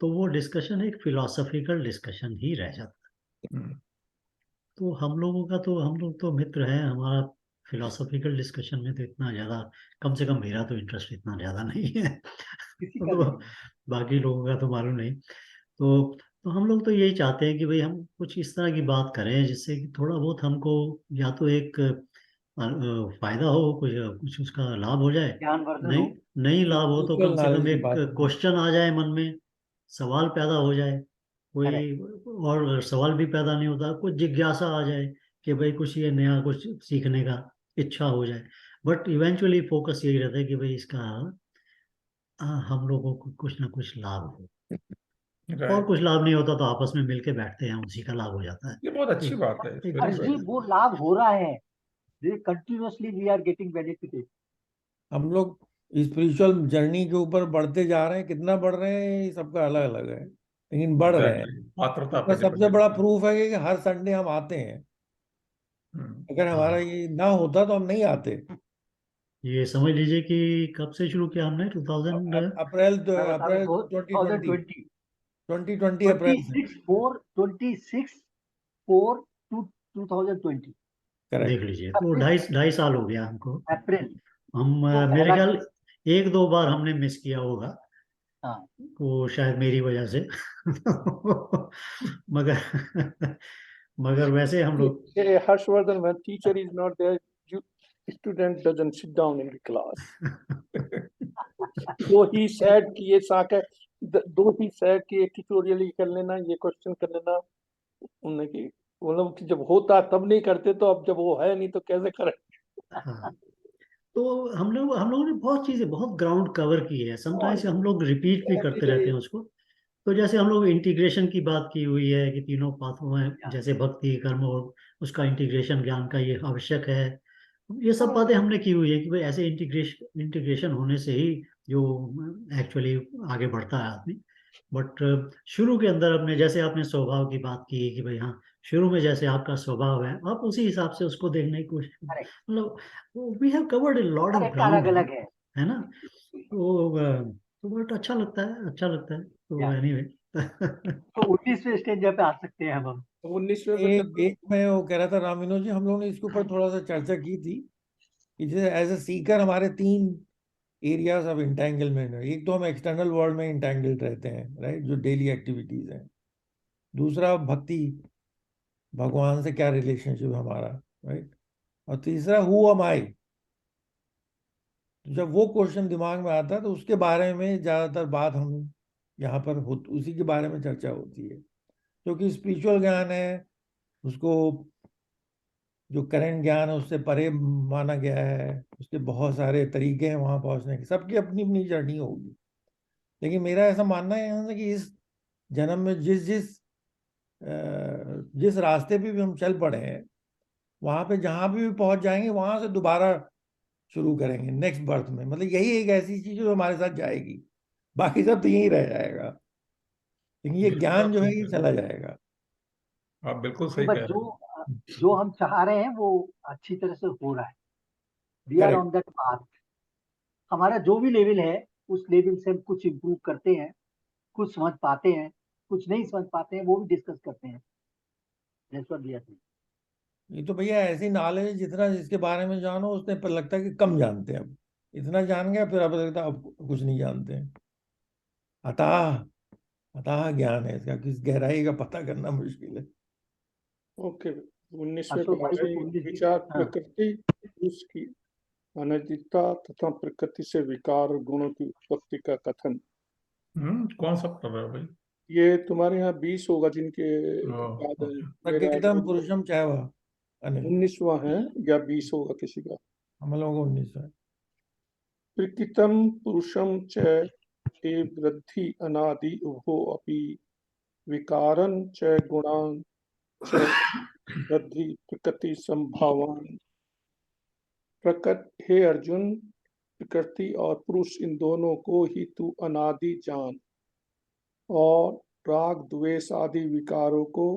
तो वो डिस्कशन एक फिलोसफिकल डिस्कशन ही रह जाता। हम्म। तो हम लोग तो मित्र हैं। हमारा फिलोसफिकल डिस्कशन में तो इतना ज़्यादा, कम से कम मेरा तो इंटरेस्ट इतना ज़्यादा नहीं है। किसी का तो भी नहीं। बाकी लोगों का तो मालूम नहीं। तो हम लोग तो यही चाहते हैं कि भाई हम कुछ इस तरह की बात करें जिससे कि थोड़ा बहुत हमको या तो एक फायदा हो, कुछ कुछ उसका लाभ हो जाए। ज्ञानवर्धन नहीं, हो। नहीं लाभ हो तो म्यूचुअल कम से नॉलेज कम की एक बात है। क्वेश्चन आ जाए मन में, सवाल पैदा हो जाए करेक्ट। कोई। और अगर सवाल भी पैदा नहीं होता, कुछ जिज्ञासा आ जाए कि भाई कुछ ये नया कुछ सीखने का इच्छा हो जाए। बट इवेंचुअली फोकस यही रहता है कि भाई इसका हम लोगों को कुछ ना कुछ लाभ हो। और राइट, कुछ लाभ नहीं होता तो आपस में मिलके बैठते हैं, उसी का लाभ हो जाता है। ये बहुत अच्छी बात है, एक वेरी हर्ष जी, गुड। वो लाभ हो रहा है। Continuously we are getting benefited. हम लोग स्पिरिचुअल जर्नी के ऊपर बढ़ते जा रहे हैं, कितना बढ़ रहे हैं ये सबका अलग अलग है, लेकिन बढ़ रहे हैं। एग्जैक्टली, पात्रता इसका पे सबसे डिपेंड बड़ा करता है। प्रूफ है कि हर संडे हम आते हैं। अगर हमारा हाँ, ये ना होता तो हम नहीं आते। ये समझ लीजिए कि कब से शुरू किया हमने, 2000। अप्रैल मैं बता रहा अप्रैल हूँ 2020, 2020, 2020 अप्रैल से। 26/4/2020। देख करेक्ट। लीजिए, तो 26 ढाई ढाई साल हो गया हमको। अप्रैल हम तो मेरे पहला। ख्याल 1-2 बार हमने मिस किया होगा, हाँ, वो शायद मेरी वजह से मगर मगर वैसे हम लोग Harshvardhan, when teacher is not there, you student doesn't sit down in the class. Though he said कि ये साक है, though he said कि ये ट्यूटोरियल ही कर लेना, ये क्वेश्चन कर लेना, उन्होंने की मतलब कि जब होता तब नहीं करते, तो अब जब वो है नहीं तो कैसे करें। हाँ, तो हम लोगों ने बहुत चीजें, बहुत ग्राउंड कवर की है। समटाइम्स हम लोग रिपीट भी करते रहते हैं उसको। तो जैसे हम लोग इंटीग्रेशन की बात की हुई है कि तीनों पाथों में, जैसे भक्ति, कर्म और उसका इंटीग्रेशन, ज्ञान का ये आवश्यक है। ये सब बातें हमने की हुई है कि भाई ऐसे इंटीग्रेशन इंटीग्रेशन होने से ही जो एक्चुअली आगे बढ़ता है आदमी। बट शुरू के अंदर अपने, जैसे आपने स्वभाव की बात की कि भाई हाँ, शुरू में जैसे आपका स्वभाव है, आप उसी हिसाब से उसको देखने की कोशिश करें। करेक्ट। मतलब we have covered a lot हर ऑफ एक का अलग ग्राउंड, अलग है ना। तो बट अच्छा लगता है, अच्छा लगता है। तो है। एनीवे तो 19वें स्टेज पे आ सकते हैं अब हम। 19वें पे एक एक मैं वो कह रहा था रामिनो जी, हम लोगों ने इसके ऊपर थोड़ा सा चर्चा की थी कि जैसे एज ए सीकर हमारे तीन एरियाज ऑफ इंटेंगलमेंट है। एक तो हम एक्सटर्नल वर्ल्ड में इंटेंगल्ड रहते हैं, राइट, जो डेली एक्टिविटीज हैं। दूसरा भक्ति, भगवान से क्या रिलेशनशिप है हमारा, राइट। और तीसरा हु एम आई। जब वो क्वेश्चन दिमाग में आता है तो उसके बारे में ज्यादातर बात हम यहाँ पर उसी के बारे में चर्चा होती है। क्योंकि स्पिरिचुअल ज्ञान है, उसको जो करंट ज्ञान है उससे परे माना गया है, उसके बहुत सारे तरीके हैं वहां पहुंचने के, सबकी अपनी अपनी जर्नी होगी। लेकिन मेरा ऐसा मानना है यहाँ से कि इस जन्म में जिस रास्ते पे भी हम चल पड़े हैं, वहां पे जहां भी पहुंच जाएंगे वहां से दोबारा शुरू करेंगे नेक्स्ट बर्थ में। मतलब यही एक ऐसी चीज है जो हमारे साथ जाएगी, बाकी सब तो यहीं रह जाएगा, लेकिन ये बिल्कुल ज्ञान आप जो है सही ये कह रहे चला जाएगा। आप बिल्कुल नहीं, सही बस कह रहे हैं। जो हम चाह रहे हैं वो अच्छी तरह से हो रहा है। We are correct. On that path. हमारा जो भी लेवल है उस लेवल से हम कुछ इम्प्रूव करते हैं, कुछ समझ पाते हैं, कुछ नहीं समझ पाते हैं, वो भी डिस्कस करते हैं। That's what we are doing. ये तो भैया ऐसी नॉलेज जितना जिसके बारे में जानो उसने पर लगता है कि कम जानते हैं, अब इतना जान गया फिर अब लगता है अब कुछ नहीं जानते हैं। अतः अतः ज्ञान है इसका, किस गहराई का पता करना मुश्किल है। ओके, 19वें पे अशोक आ भाई रहे को हैं। 19 दिन। विचार हाँ, प्रकृति उसकी अनैतिकता तथा प्रकृति से विकार और गुणों की उत्पत्ति का कथन। कौन सा पढ़ रहे हो भाई? ये तुम्हारे यहाँ 20 होगा जिनके बाद है। ओके। मेरा प्रकृतम पुरुषम चैव, अनिल 19वां है या 20 होगा किसी का। हम लोगों को 19 है। प्रकृतम पुरुषम च ए वृद्धि अनादि उभो अपि विकारं च गुणान् च वृद्धि प्रकृति संभावान। प्रकट हे अर्जुन, प्रकृति और पुरुष इन दोनों को ही तू अनादि जान, और राग द्वेष आदि विकारों को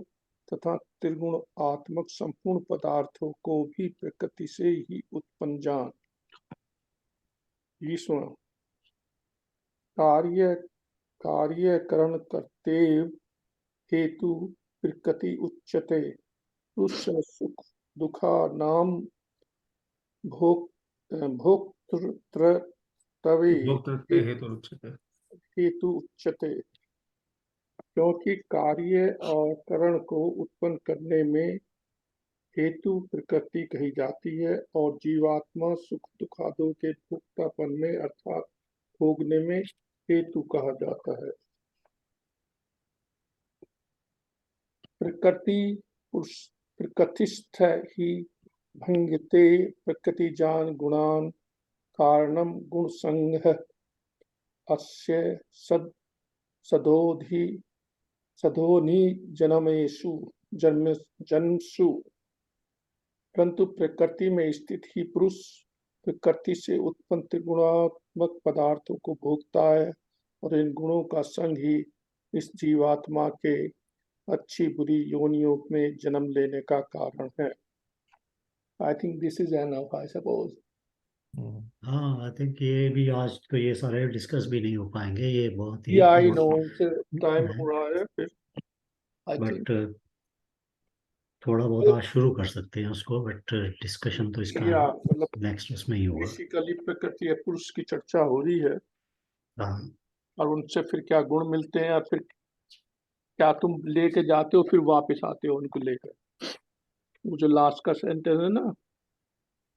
तथा त्रिगुण आत्मक संपूर्ण पदार्थों को भी प्रकृति से ही उत्पन्न जान। 20वां, कार्य कार्य करण कर्तेव हेतु प्रकृति उच्यते, पुरुष सुख दुखा नाम भोग भोक्तृत्वे भोक्तृत्व हेतु उच्यते। हेतु उच्यते। क्योंकि कार्य और करण को उत्पन्न करने में हेतु प्रकृति कही जाती है, और जीवात्मा सुख दुखादों के भोक्तापन में अर्थात भोगने में हेतु कहा जाता है। प्रकृति पुरुष प्रकृतिस्थ ही भंगते प्रकृति जान गुणान कारणम गुण संघ अस्य सद सदोधि सदोनि जन्मेषु जन्मसु। परंतु प्रकृति में स्थित ही पुरुष प्रकृति से उत्पन्न त्रिगुणात्मक पदार्थों को भोगता है, और इन गुणों का संग ही इस जीवात्मा के अच्छी बुरी योनियों में जन्म लेने का कारण है। I think this is enough, I suppose. हाँ, आई थिंक ये भी आज तो ये सारे डिस्कस भी नहीं हो पाएंगे, ये बहुत ही या आई नो टाइम हो रहा है फिर। आई थिंक बट थोड़ा बहुत आज शुरू कर सकते हैं उसको, बट डिस्कशन तो इसका या मतलब नेक्स्ट उसमें ही होगा। बेसिकली प्रकृति या पुरुष की चर्चा हो रही है, हाँ, और उनसे फिर क्या गुण मिलते हैं, या फिर क्या तुम लेके जाते हो फिर वापस आते हो उनको लेकर। वो जो लास्ट का सेंटेंस है ना,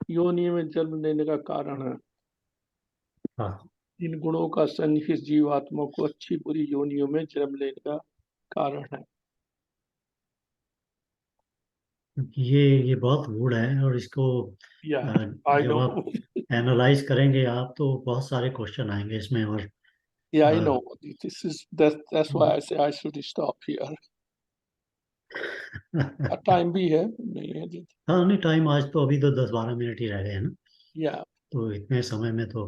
योनि में जन्म लेने का कारण है, हाँ, इन गुणों का संग ही जीवात्मा को अच्छी बुरी योनियों में जन्म लेने का कारण है। ये बहुत गूढ़ है, और इसको या आई जब नो आप एनालाइज करेंगे आप तो बहुत सारे क्वेश्चन आएंगे इसमें। और yeah I know this is that's why I say I should stop here. Time भी है नहीं है जी। हाँ, नहीं, टाइम आज तो अभी तो 10-12 मिनट ही रह गए हैं ना, या तो इतने समय में तो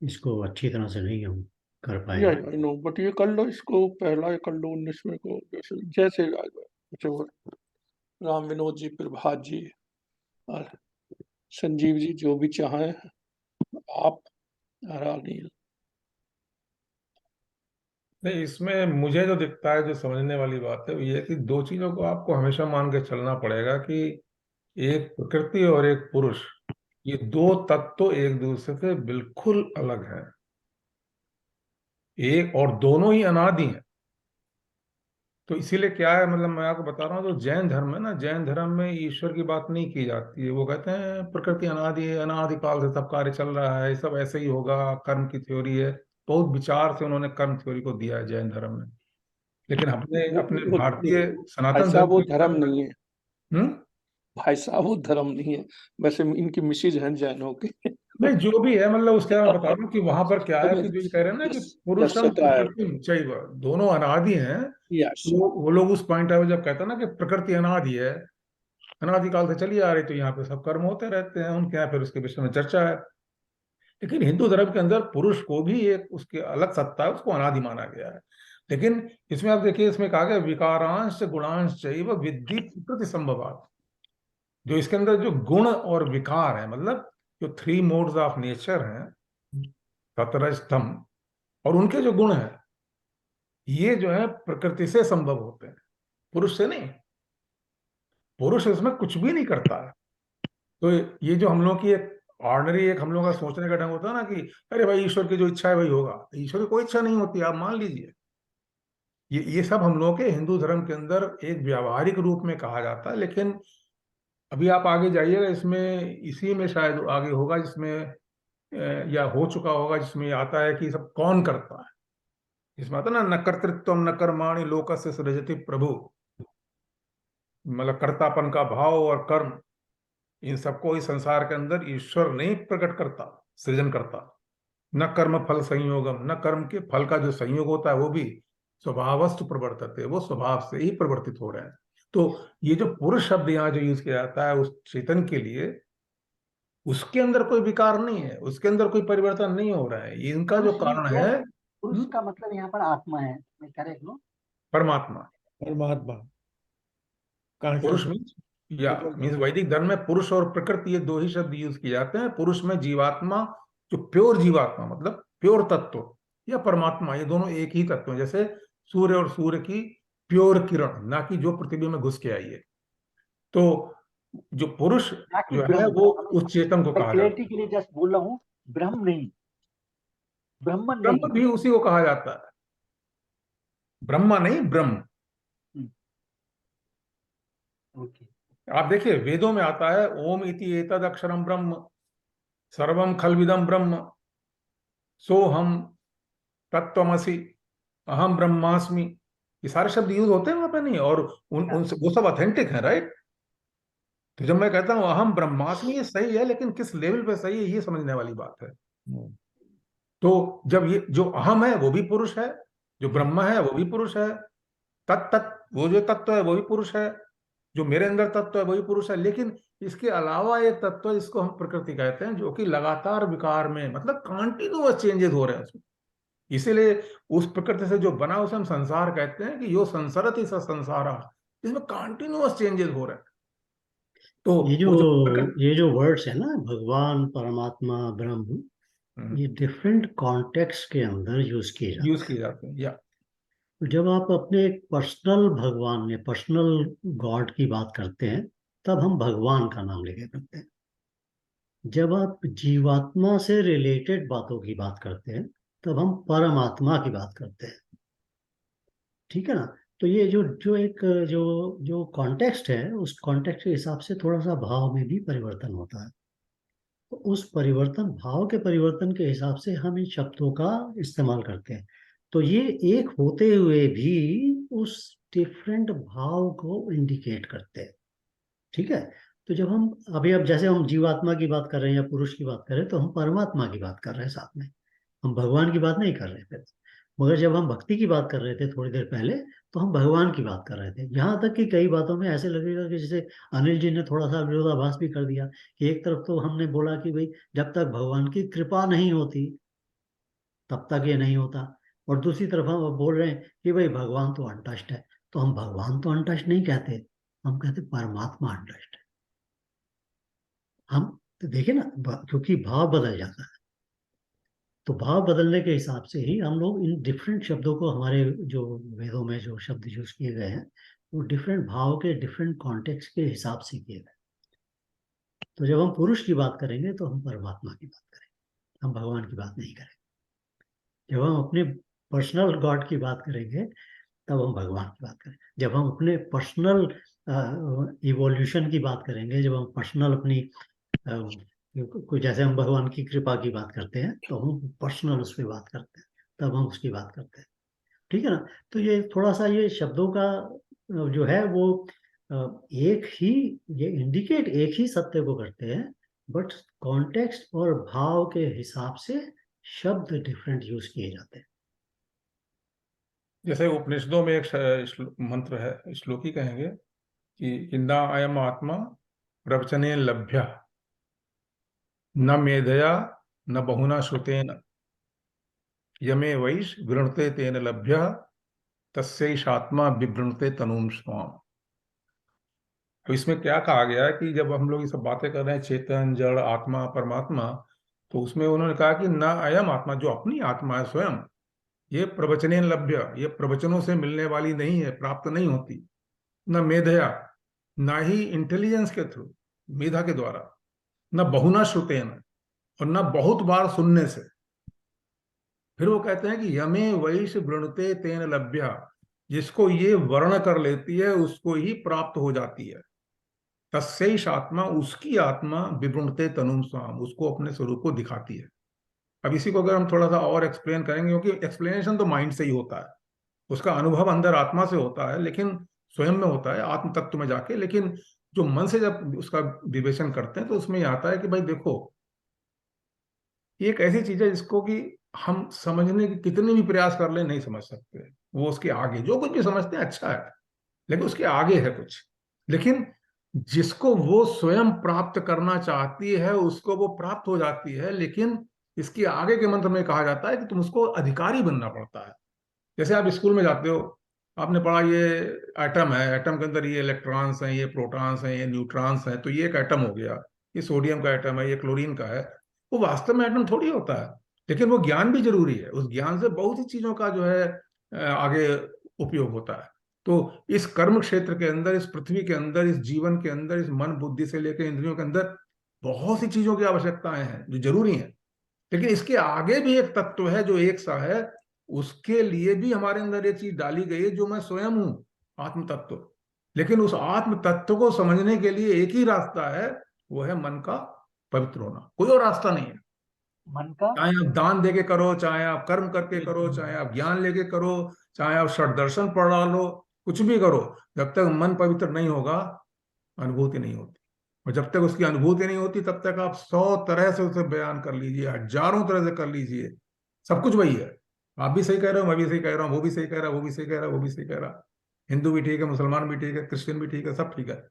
इसको अच्छी तरह से नहीं हम कर या पाएंगे। आई नो, बट ये कर लो, इसको पहला ये कर लो 19वें को, जैसे जैसे राम विनोद जी, प्रभात जी और संजीव जी जो भी चाहें आप, और अनिल। नहीं, इसमें मुझे जो दिखता है, जो समझने वाली बात है वो ये है कि दो चीजों को आपको हमेशा मान के चलना पड़ेगा कि एक प्रकृति और एक पुरुष, ये दो तत्व तो एक दूसरे से बिल्कुल अलग हैं। एक और दोनों ही अनादि हैं। तो इसीलिए क्या है, मतलब मैं आपको बता रहा हूँ, जो जैन धर्म है ना, जैन धर्म में ईश्वर की बात नहीं की जाती है। वो कहते हैं प्रकृति अनादि है, अनादिकाल से सब कार्य चल रहा है, सब ऐसे ही होगा, कर्म की थ्योरी है। बहुत विचार से उन्होंने कर्म थ्योरी को दिया है जैन धर्म में। लेकिन अपने अपने वो भारतीय भाई सनातन साहब धर्म वो के धर्म अंदर नहीं है, हम्म भाई साहब वो धर्म नहीं है। वैसे इनकी मिसेज हैं जैनों के। नहीं, जो भी है मतलब उसके मैं बता रहा हूँ कि वहां पर क्या है हमें कि जो ये कह रहे हैं ना कि पुरुषम दस्यता है। प्रकृति चैव, दोनों अनादि हैं। यस। तो वो लोग उस पॉइंट ऑफ जब कहते हैं ना कि प्रकृति अनादि है, अनादिकाल से चली आ रही, तो यहाँ पे सब कर्म होते रहते हैं उनके यहाँ, फिर उसके विषय में चर्चा है। लेकिन हिंदू धर्म के अंदर पुरुष को भी एक उसके अलग सत्ता है, उसको अनादि माना गया है। लेकिन इसमें आप देखिए, इसमें कहा गया विकारांश गुणांश चैव विद्धि प्रकृति संभवात्। जो इसके अंदर जो गुण और विकार है, मतलब जो 3 मोड्स ऑफ नेचर हैं, सतरज तम, और उनके जो गुण हैं, ये जो है प्रकृति से संभव होते हैं, पुरुष से नहीं। पुरुष इसमें कुछ भी नहीं करता है। तो ये जो हम लोग की एक ऑर्डिनरी एक हम लोग का सोचने का ढंग होता है ना कि अरे भाई ईश्वर की जो इच्छा है वही होगा, ईश्वर की कोई इच्छा नहीं होती, आप मान लीजिए। ये सब हम लोग के हिंदू धर्म के अंदर एक व्यावहारिक रूप में कहा जाता है। लेकिन अभी आप आगे जाइएगा, इसमें इसी में शायद आगे होगा जिसमें या हो चुका होगा, जिसमें आता है कि सब कौन करता है। इसमें आता है ना, न कर्तृत्व न कर्माणि लोकस्य सृजति प्रभु, मतलब कर्तापन का भाव और कर्म, इन सबको इस संसार के अंदर ईश्वर नहीं प्रकट करता, सृजन करता। न कर्म फल संयोगम, न कर्म के फल का जो संयोग होता है वो भी स्वभावस्तु प्रवर्तते, वो स्वभाव से ही प्रवर्तित हो रहे हैं। तो ये जो पुरुष शब्द यहाँ जो यूज किया जाता है उस चेतन के लिए, उसके अंदर कोई विकार नहीं है, उसके अंदर कोई परिवर्तन नहीं हो रहा है। इनका जो पुरुष कारण मीन्स है पुरुष का मतलब यहाँ पर आत्मा है, मैं करेक्ट हूँ? परमात्मा। परमात्मा पुरुष कॉन्शियस मीन्स या मतलब मीन्स वैदिक धर्म में पुरुष और प्रकृति ये 2 ही शब्द यूज किए जाते हैं। पुरुष में जीवात्मा, जो प्योर जीवात्मा मतलब प्योर तत्व, या परमात्मा, ये दोनों एक ही तत्व हैं। जैसे सूर्य और सूर्य की प्योर किरण, ना कि जो पृथ्वी में घुस के आई है। तो जो पुरुष ना कि जो है ब्रह्म। वो उस चेतन को मैं कहा जाता क्लियरिटी के लिए जस्ट बोल रहा हूँ, ब्रह्म नहीं, ब्रह्मन है। नहीं। ब्रह्म भी उसी को कहा जाता है, ब्रह्मा नहीं, ब्रह्म। ओके। आप देखिए वेदों में आता है ओम इति एतद अक्षरम ब्रह्म, सर्वम खलविदम ब्रह्म, सो हम तत्वमसि, अहम ब्रह्मास्मि। ये सारे शब्द यूज होते हैं वहां पे नहीं, और वो सब ऑथेंटिक है, राइट। तो जब मैं कहता हूँ अहम ब्रह्मास्मि, ये सही है, लेकिन किस लेवल पे सही है ये समझने वाली बात है। तो जब ये जो अहम है वो भी पुरुष है, जो ब्रह्म है वो भी पुरुष है, तत्व वो जो तत्व है वो भी पुरुष है, जो मेरे अंदर तत्व है वही पुरुष है। लेकिन इसके अलावा एक तत्व जिसको हम प्रकृति कहते हैं, जो कि लगातार विकार में, मतलब कॉन्टिन्यूअस चेंजेस हो रहे हैं उसमें। इसीलिए उस प्रकृति से जो बना उसे हम संसार कहते हैं कि यो संसरति स संसारा, इसमें कॉन्टिन्यूअस चेंजेस हो रहे हैं। तो ये जो वो जो प्रकृति ये जो वर्ड्स है ना, भगवान, परमात्मा, ब्रह्म, ये डिफरेंट कॉन्टेक्स्ट के अंदर यूज किए जाते यूज हैं। किए जाते हैं, या तो जब आप अपने पर्सनल भगवान या पर्सनल गॉड की बात करते हैं, तब हम भगवान का नाम लेके करते हैं। जब आप जीवात्मा से रिलेटेड बातों की बात करते हैं, तब हम परमात्मा की बात करते हैं। ठीक है ना? तो ये जो जो एक जो जो कॉन्टेक्स्ट है, उस कॉन्टेक्स्ट के हिसाब से थोड़ा सा भाव में भी परिवर्तन होता है। तो उस परिवर्तन, भाव के परिवर्तन के हिसाब से हम इन शब्दों का इस्तेमाल करते हैं। तो ये एक होते हुए भी उस डिफरेंट भाव को इंडिकेट करते हैं। ठीक है? तो जब हम अभी, अब जैसे हम जीवात्मा की बात कर रहे हैं या पुरुष की बात कर रहे हैं, तो हम परमात्मा की बात कर रहे हैं साथ में, हम भगवान की बात नहीं कर रहे थे। मगर जब हम भक्ति की बात कर रहे थे थोड़ी देर पहले, तो हम भगवान की बात कर रहे थे। यहाँ तक कि कई बातों में ऐसे लगेगा कि जैसे अनिल जी ने थोड़ा सा विरोधाभास भी कर दिया कि एक तरफ तो हमने बोला कि भाई जब तक भगवान की कृपा नहीं होती तब तक ये नहीं होता, और दूसरी तरफ हम अब बोल रहे हैं कि भाई भगवान तो अनटच्ड है। तो हम भगवान तो अनटच्ड नहीं कहते, हम कहते परमात्मा अनटच्ड है। हम तो देखे ना, क्योंकि भाव बदल जाता है। तो भाव बदलने के हिसाब से ही हम लोग इन डिफरेंट शब्दों को, हमारे जो वेदों में जो शब्द यूज किए गए हैं, वो डिफरेंट भाव के डिफरेंट कॉन्टेक्स्ट के हिसाब से किए गए। तो जब हम पुरुष की बात करेंगे तो हम परमात्मा की बात करेंगे, हम भगवान की बात नहीं करेंगे। जब हम अपने पर्सनल गॉड की बात करेंगे तब हम भगवान की बात करें। जब हम अपने पर्सनल इवोल्यूशन की बात करेंगे, जब हम पर्सनल अपनी कोई, जैसे हम भगवान की कृपा की बात करते हैं, तो हम पर्सनल उस पर बात करते हैं, तब हम उसकी बात करते हैं। ठीक है ना। तो ये थोड़ा सा ये शब्दों का जो है वो एक ही, ये इंडिकेट एक ही सत्य को करते हैं, बट कॉन्टेक्स्ट और भाव के हिसाब से शब्द डिफरेंट यूज किए जाते हैं। जैसे उपनिषदों में एक मंत्र है, श्लोकी कहेंगे कि न अयम आत्मा प्रवचने लभ्य न मेधया न बहुना श्रुतेन यमे वैश वृणते तेन लभ्य तस्यैषात्मा विवृणते तनुम स्वाम। तो इसमें क्या कहा गया है कि जब हम लोग ये सब बातें कर रहे हैं चेतन, जड़, आत्मा, परमात्मा, तो उसमें उन्होंने कहा कि न अयम आत्मा, जो अपनी आत्मा है स्वयं, ये प्रवचने लभ्य, ये प्रवचनों से मिलने वाली नहीं है, प्राप्त नहीं होती। न मेधया, न ही इंटेलिजेंस के थ्रू, मेधा के द्वारा, न बहुना श्रुतेन, और न बहुत बार सुनने से। फिर वो कहते हैं कि यमे वैश वृणते तेन लभ्य, जिसको ये वर्ण कर लेती है उसको ही प्राप्त हो जाती है। तस्यैष आत्मा, उसकी आत्मा विवृणते तनुम स्वाम, उसको अपने स्वरूप को दिखाती है। अब इसी को अगर हम थोड़ा सा और एक्सप्लेन करेंगे, क्योंकि एक्सप्लेनेशन तो माइंड से ही होता है, उसका अनुभव अंदर आत्मा से होता है, लेकिन स्वयं में होता है आत्म तत्व में जाके। लेकिन जो मन से जब उसका विवेचन करते हैं तो उसमें यह आता है कि भाई देखो, ये एक ऐसी चीज है जिसको कि हम समझने की कितने भी प्रयास कर ले नहीं समझ सकते। वो उसके आगे जो कुछ भी समझते हैं अच्छा है, लेकिन उसके आगे है कुछ। लेकिन जिसको वो स्वयं प्राप्त करना चाहती है उसको वो प्राप्त हो जाती है, लेकिन इसके आगे के मंत्र में कहा जाता है कि तुम उसको अधिकारी बनना पड़ता है। जैसे आप स्कूल में जाते हो, आपने पढ़ा ये एटम है, एटम के अंदर ये इलेक्ट्रॉन्स हैं, ये प्रोटॉन्स हैं, ये न्यूट्रॉन्स हैं, तो ये एक एटम हो गया। ये सोडियम का एटम है, ये क्लोरीन का है। वो वास्तव में एटम थोड़ी होता है, लेकिन वो ज्ञान भी जरूरी है। उस ज्ञान से बहुत सी चीजों का जो है आगे उपयोग होता है। तो इस कर्म क्षेत्र के अंदर, इस पृथ्वी के अंदर, इस जीवन के अंदर, इस मन बुद्धि से लेकर इंद्रियों के अंदर बहुत सी चीजों की आवश्यकताएं हैं जो जरूरी हैं। लेकिन इसके आगे भी एक तत्व है जो एक सा है, उसके लिए भी हमारे अंदर एक चीज डाली गई है जो मैं स्वयं हूं, आत्म तत्व। लेकिन उस आत्म तत्व को समझने के लिए एक ही रास्ता है, वो है मन का पवित्र होना। कोई और रास्ता नहीं है। मन का चाहे आप दान देके करो, चाहे आप कर्म करके करो, चाहे आप ज्ञान लेके करो, चाहे आप षड दर्शन पढ़ा लो, कुछ भी करो, जब तक मन पवित्र नहीं होगा अनुभूति नहीं होती। और जब तक उसकी अनुभूति नहीं होती तब तक आप 100 तरह से उसे बयान कर लीजिए, हजारों तरह से कर लीजिए, सब कुछ वही है। आप भी सही कह रहे हो, मैं भी सही कह रहा हूँ, वो भी सही कह रहा है, वो भी सही कह रहा है, वो भी सही कह रहा है। हिंदू भी ठीक है, मुसलमान भी ठीक है, क्रिश्चियन भी ठीक है, सब ठीक है।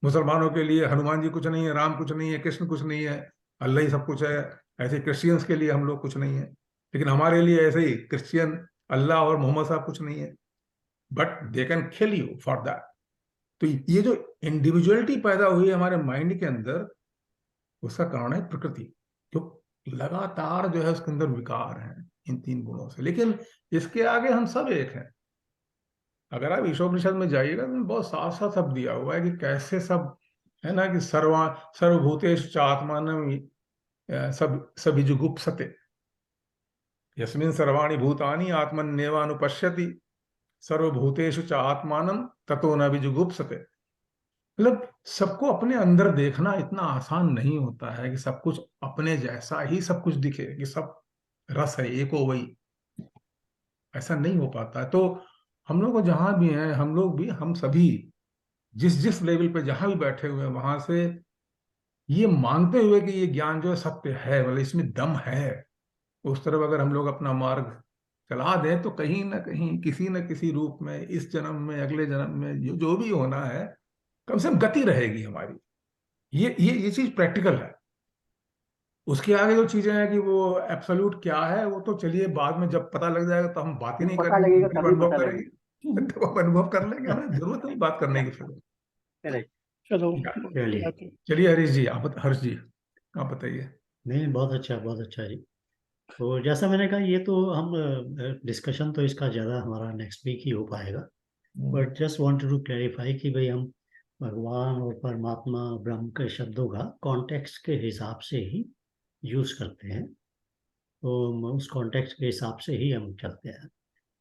मुसलमानों के लिए हनुमान जी कुछ नहीं है, राम कुछ नहीं है, कृष्ण कुछ नहीं है, अल्लाह ही सब कुछ है। ऐसे क्रिश्चियंस के लिए हम लोग कुछ नहीं है, लेकिन हमारे लिए ऐसे ही क्रिश्चियन, अल्लाह और मोहम्मद साहब कुछ नहीं है। But they can kill you for that. तो ये जो इंडिविजुअलिटी पैदा हुई है हमारे माइंड के अंदर, उसका कारण है प्रकृति, जो लगातार जो है उसके अंदर विकार है इन 3 गुणों से। लेकिन इसके आगे हम सब एक हैं। अगर आप ईशोपनिषद में जाइएगा तो बहुत साफ साफ सब दिया हुआ है कि कैसे सब है ना, कि सर्वभूतेषु चात्मानं सब सविजुगुप्सते यस्मिन् सर्वाणि भूतानि आत्मन्येवानुपश्यति सर्वभूतेषु च आत्मानं ततो न विजुगुप्सते। मतलब सबको अपने अंदर देखना इतना आसान नहीं होता है कि सब कुछ अपने जैसा ही सब कुछ दिखे, कि सब रस है एको वही, ऐसा नहीं हो पाता है। तो हम लोग को जहां भी हैं, हम लोग भी, हम सभी जिस जिस लेवल पे जहां भी बैठे हुए हैं, वहां से ये मानते हुए कि ये ज्ञान जो है सत्य है, मतलब इसमें दम है, उस तरफ अगर हम लोग अपना मार्ग चला दें तो कहीं ना कहीं किसी न किसी रूप में इस जन्म में, अगले जन्म में, जो जो भी होना है, कम से कम गति रहेगी हमारी। ये चीज प्रैक्टिकल है। उसके आगे जो चीजें हैं कि वो एब्सोल्यूट क्या है, वो तो चलिए बाद में जब पता लग जाएगा तो हम बात ही जब नहीं पता करेंगे, लगेगा जब तभी अनुभव पता करेंगे लगेगा। तब हम अनुभव कर लेंगे, हमें जरूरत नहीं बात करने की फिर। करेक्ट। चलो चलिए। चलिए हरीश जी, हर्ष जी आप बताइए। नहीं, बहुत अच्छा, बहुत अच्छा जी। तो जैसा मैंने कहा, ये तो हम डिस्कशन तो इसका ज़्यादा हमारा नेक्स्ट वीक ही हो पाएगा। But just wanted to clarify कि भाई हम भगवान और परमात्मा ब्रह्म के शब्दों का कॉन्टेक्स्ट के हिसाब से ही यूज करते हैं। तो हम उस कॉन्टेक्स्ट के हिसाब से ही हम चलते हैं।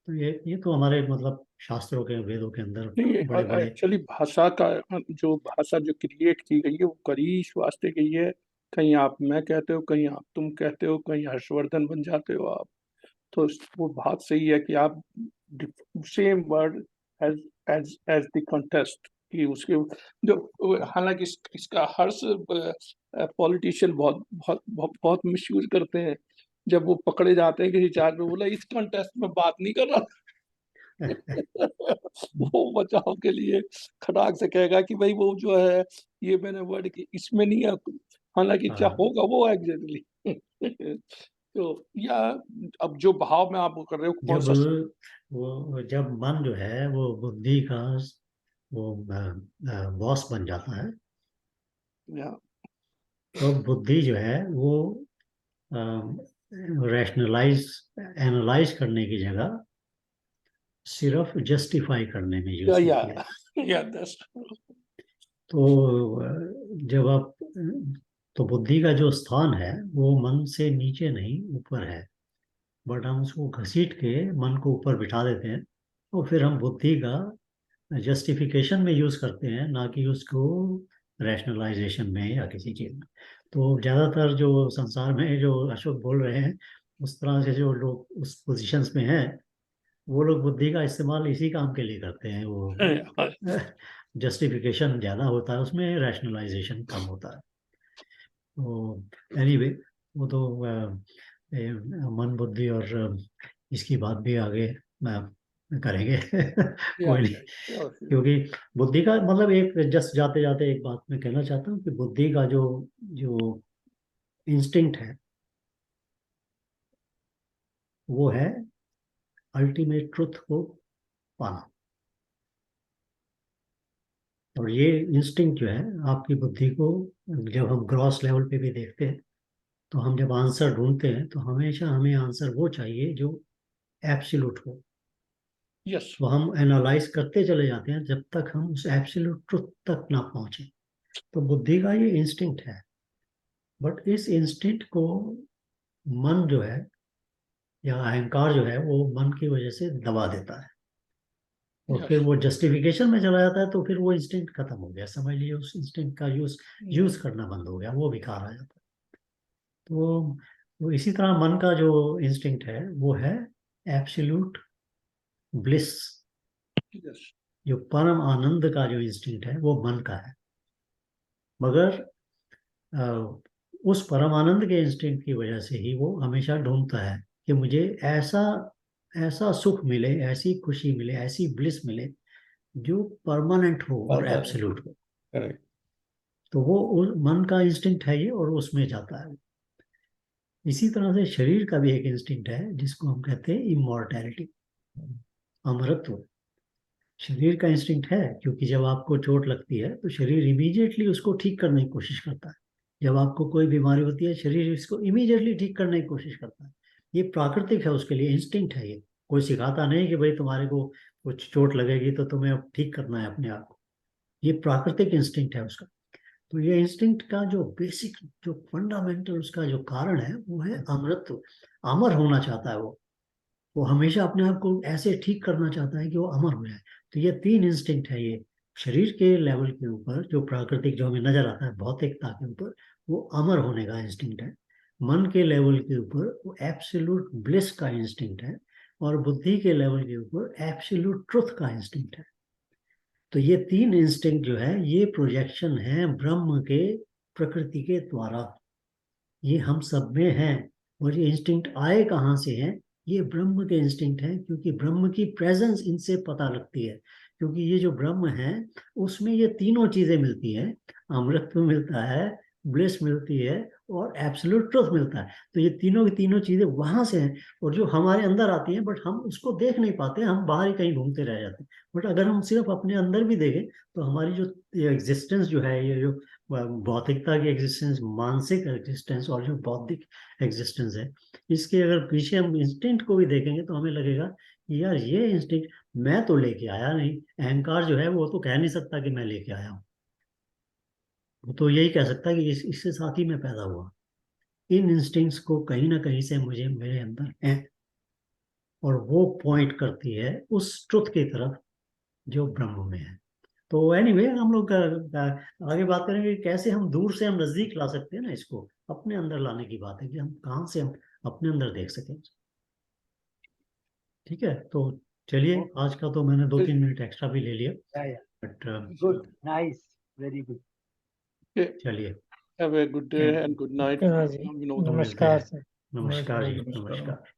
तो ये तो हमारे मतलब शास्त्रों के, वेदों के अंदर नहीं, बड़े बड़े। एक्चुअली भाषा का जो भाषा जो क्रिएट की गई है वो करी इस वास्ते गई है। कहीं आप मैं कहते हो, कहीं आप तुम कहते हो, कहीं हर्षवर्धन बन जाते हो आप। तो वो बात सही है कि आप same word as the contest कि उसके जो हालांकि इसका हर्ष पॉलिटिशियन बहुत बहुत बहुत बहुत मिसयूज करते हैं। जब वो पकड़े जाते हैं किसी चार्ज में, बोला इस कंटेस्ट में बात नहीं कर रहा वो बचाव के लिए खटाक से कहेगा कि भाई वो जो है ये मैंने वर्ड की इसमें नहीं है, हालांकि क्या हाँ। होगा वो एग्जैक्टली तो या अब जो भाव में आप वो कर रहे हो कौन जब सा? जब मन जो है वो बुद्धि का वो बॉस बन जाता है, या तो बुद्धि जो है वो रैशनलाइज एनालाइज करने की जगह सिर्फ जस्टिफाई करने में यूज या होती है। या that's तो जब आप तो बुद्धि का जो स्थान है वो मन से नीचे नहीं ऊपर है, बट हम उसको घसीट के मन को ऊपर बिठा देते हैं, और फिर हम बुद्धि का जस्टिफिकेशन में यूज करते हैं, ना कि उसको रैशनलाइजेशन में या किसी चीज में। तो ज्यादातर जो संसार में जो अशोक बोल रहे हैं, उस तरह से जो लोग उस पोजीशंस में हैं, वो लोग बुद्धि का इस्तेमाल इसी काम के लिए करते हैं। वो जस्टिफिकेशन ज्यादा होता है उसमें, रैशनलाइजेशन कम होता है। तो एनीवे वो तो मन बुद्धि और इसकी बात भी आगे करेंगे कोई नहीं। क्योंकि बुद्धि का मतलब एक जस्ट जाते जाते एक बात मैं कहना चाहता हूँ कि बुद्धि का जो जो इंस्टिंक्ट है वो है अल्टीमेट ट्रुथ को पाना। और ये इंस्टिंक्ट जो है आपकी बुद्धि को, जब हम ग्रॉस लेवल पे भी देखते हैं, तो हम जब आंसर ढूंढते हैं तो हमेशा हमें आंसर वो चाहिए जो एब्सोल्यूट हो। यस तो हम एनालाइज करते चले जाते हैं जब तक हम उस एब्सोल्यूट ट्रुथ तक ना पहुंचे। तो बुद्धि का ये इंस्टिंक्ट है, बट इस इंस्टिंक्ट को मन जो है या अहंकार जो है वो मन की वजह से दबा देता है, और फिर यस वो जस्टिफिकेशन में चला जाता है। तो फिर वो इंस्टिंक्ट खत्म हो गया, समझ लीजिए उस इंस्टिंक्ट का यूज करना बंद हो गया, वो बेकार आ जाता है। तो इसी तरह मन का जो इंस्टिंक्ट है वो है एब्सोल्यूट ब्लिस। यस जो परम आनंद का जो इंस्टिंक्ट है वो मन का है, मगर उस परम आनंद के इंस्टिंक्ट की वजह से ही वो हमेशा ढूंढता है कि मुझे ऐसा ऐसा सुख मिले, ऐसी खुशी मिले, ऐसी ब्लिस मिले जो परमानेंट हो और एब्सोल्यूट हो। करेक्ट। तो वो मन का इंस्टिंक्ट है ये, और उसमें जाता है। इसी तरह से शरीर का भी एक इंस्टिंक्ट है जिसको हम कहते हैं इमॉर्टैलिटी, अमरत्व। शरीर का इंस्टिंक्ट है क्योंकि जब आपको चोट लगती है तो शरीर इमीडिएटली उसको ठीक करने की कोशिश करता है। जब आपको कोई बीमारी होती है शरीर इसको इमीडिएटली ठीक करने की कोशिश करता है। ये प्राकृतिक है उसके लिए, इंस्टिंक्ट है ये। कोई सिखाता नहीं कि भाई तुम्हारे को कुछ चोट लगेगी तो तुम्हें अब ठीक करना है अपने आप को। ये प्राकृतिक इंस्टिंक्ट है उसका। तो ये इंस्टिंक्ट का जो बेसिक, जो फंडामेंटल उसका जो कारण है वो है अमरत्व। अमर होना चाहता है वो हमेशा अपने आप को ऐसे ठीक करना चाहता है कि वो अमर हो जाए। तो ये तीन इंस्टिंक्ट है ये शरीर के लेवल के ऊपर, जो प्राकृतिक जो हमें नजर आता है भौतिकता के ऊपर, वो अमर होने का इंस्टिंक्ट है। मन के लेवल के ऊपर वो एब्सोल्यूट ब्लिस का इंस्टिंक्ट है, और बुद्धि के लेवल के ऊपर एब्सोल्यूट ट्रुथ का इंस्टिंक्ट है। तो ये तीन इंस्टिंक्ट जो है ये प्रोजेक्शन है ब्रह्म के, प्रकृति के द्वारा। ये हम सब में है। और ये इंस्टिंक्ट आए कहाँ से हैं? ये ब्रह्म के इंस्टिंक्ट हैं, क्योंकि ब्रह्म की प्रेजेंस इनसे पता लगती है। क्योंकि ये जो ब्रह्म है उसमें ये तीनों चीजें मिलती हैं, अमृत मिलता है, ब्लिस मिलती है, और एब्सोल्यूट ट्रुथ मिलता है। तो ये तीनों की तीनों चीजें वहां से हैं, और जो हमारे अंदर आती हैं, बट हम उसको देख नहीं पाते, हम बाहर ही कहीं घूमते रह जाते हैं। बट अगर हम सिर्फ अपने अंदर भी देखें तो हमारी जो एग्जिस्टेंस जो है, ये जो भौतिकता की एग्जिस्टेंस, मानसिक एग्जिस्टेंस, और जो बौद्धिक एग्जिस्टेंस है, इसके अगर पीछे हम इंस्टिंक्ट को भी देखेंगे तो हमें लगेगा कि यार ये इंस्टिंक्ट मैं तो लेके आया नहीं। अहंकार जो है वो तो कह नहीं सकता कि मैं लेके आया हूँ। वो तो यही कह सकता है कि इसके साथ ही मैं पैदा हुआ। इन इंस्टिंक्ट्स को कहीं ना कहीं से मुझे मेरे अंदर है, और वो पॉइंट करती है उस ट्रुथ की तरफ जो ब्रह्म में है। तो एनीवे हम लोग आगे बात करेंगे कि कैसे हम दूर से हम नजदीक ला सकते हैं ना, इसको अपने अंदर लाने की बात है कि हम कहाँ से हम अपने अंदर देख सकें। ठीक है, तो चलिए, आज का तो मैंने 2-3 मिनट एक्स्ट्रा भी ले लिया, but good, nice, very good. Okay. चलिए, Have a good day and good night. धन्यवाद जी, Vinod. नमस्कार सर। नमस्कार जी, नमस्कार। नमस्कार।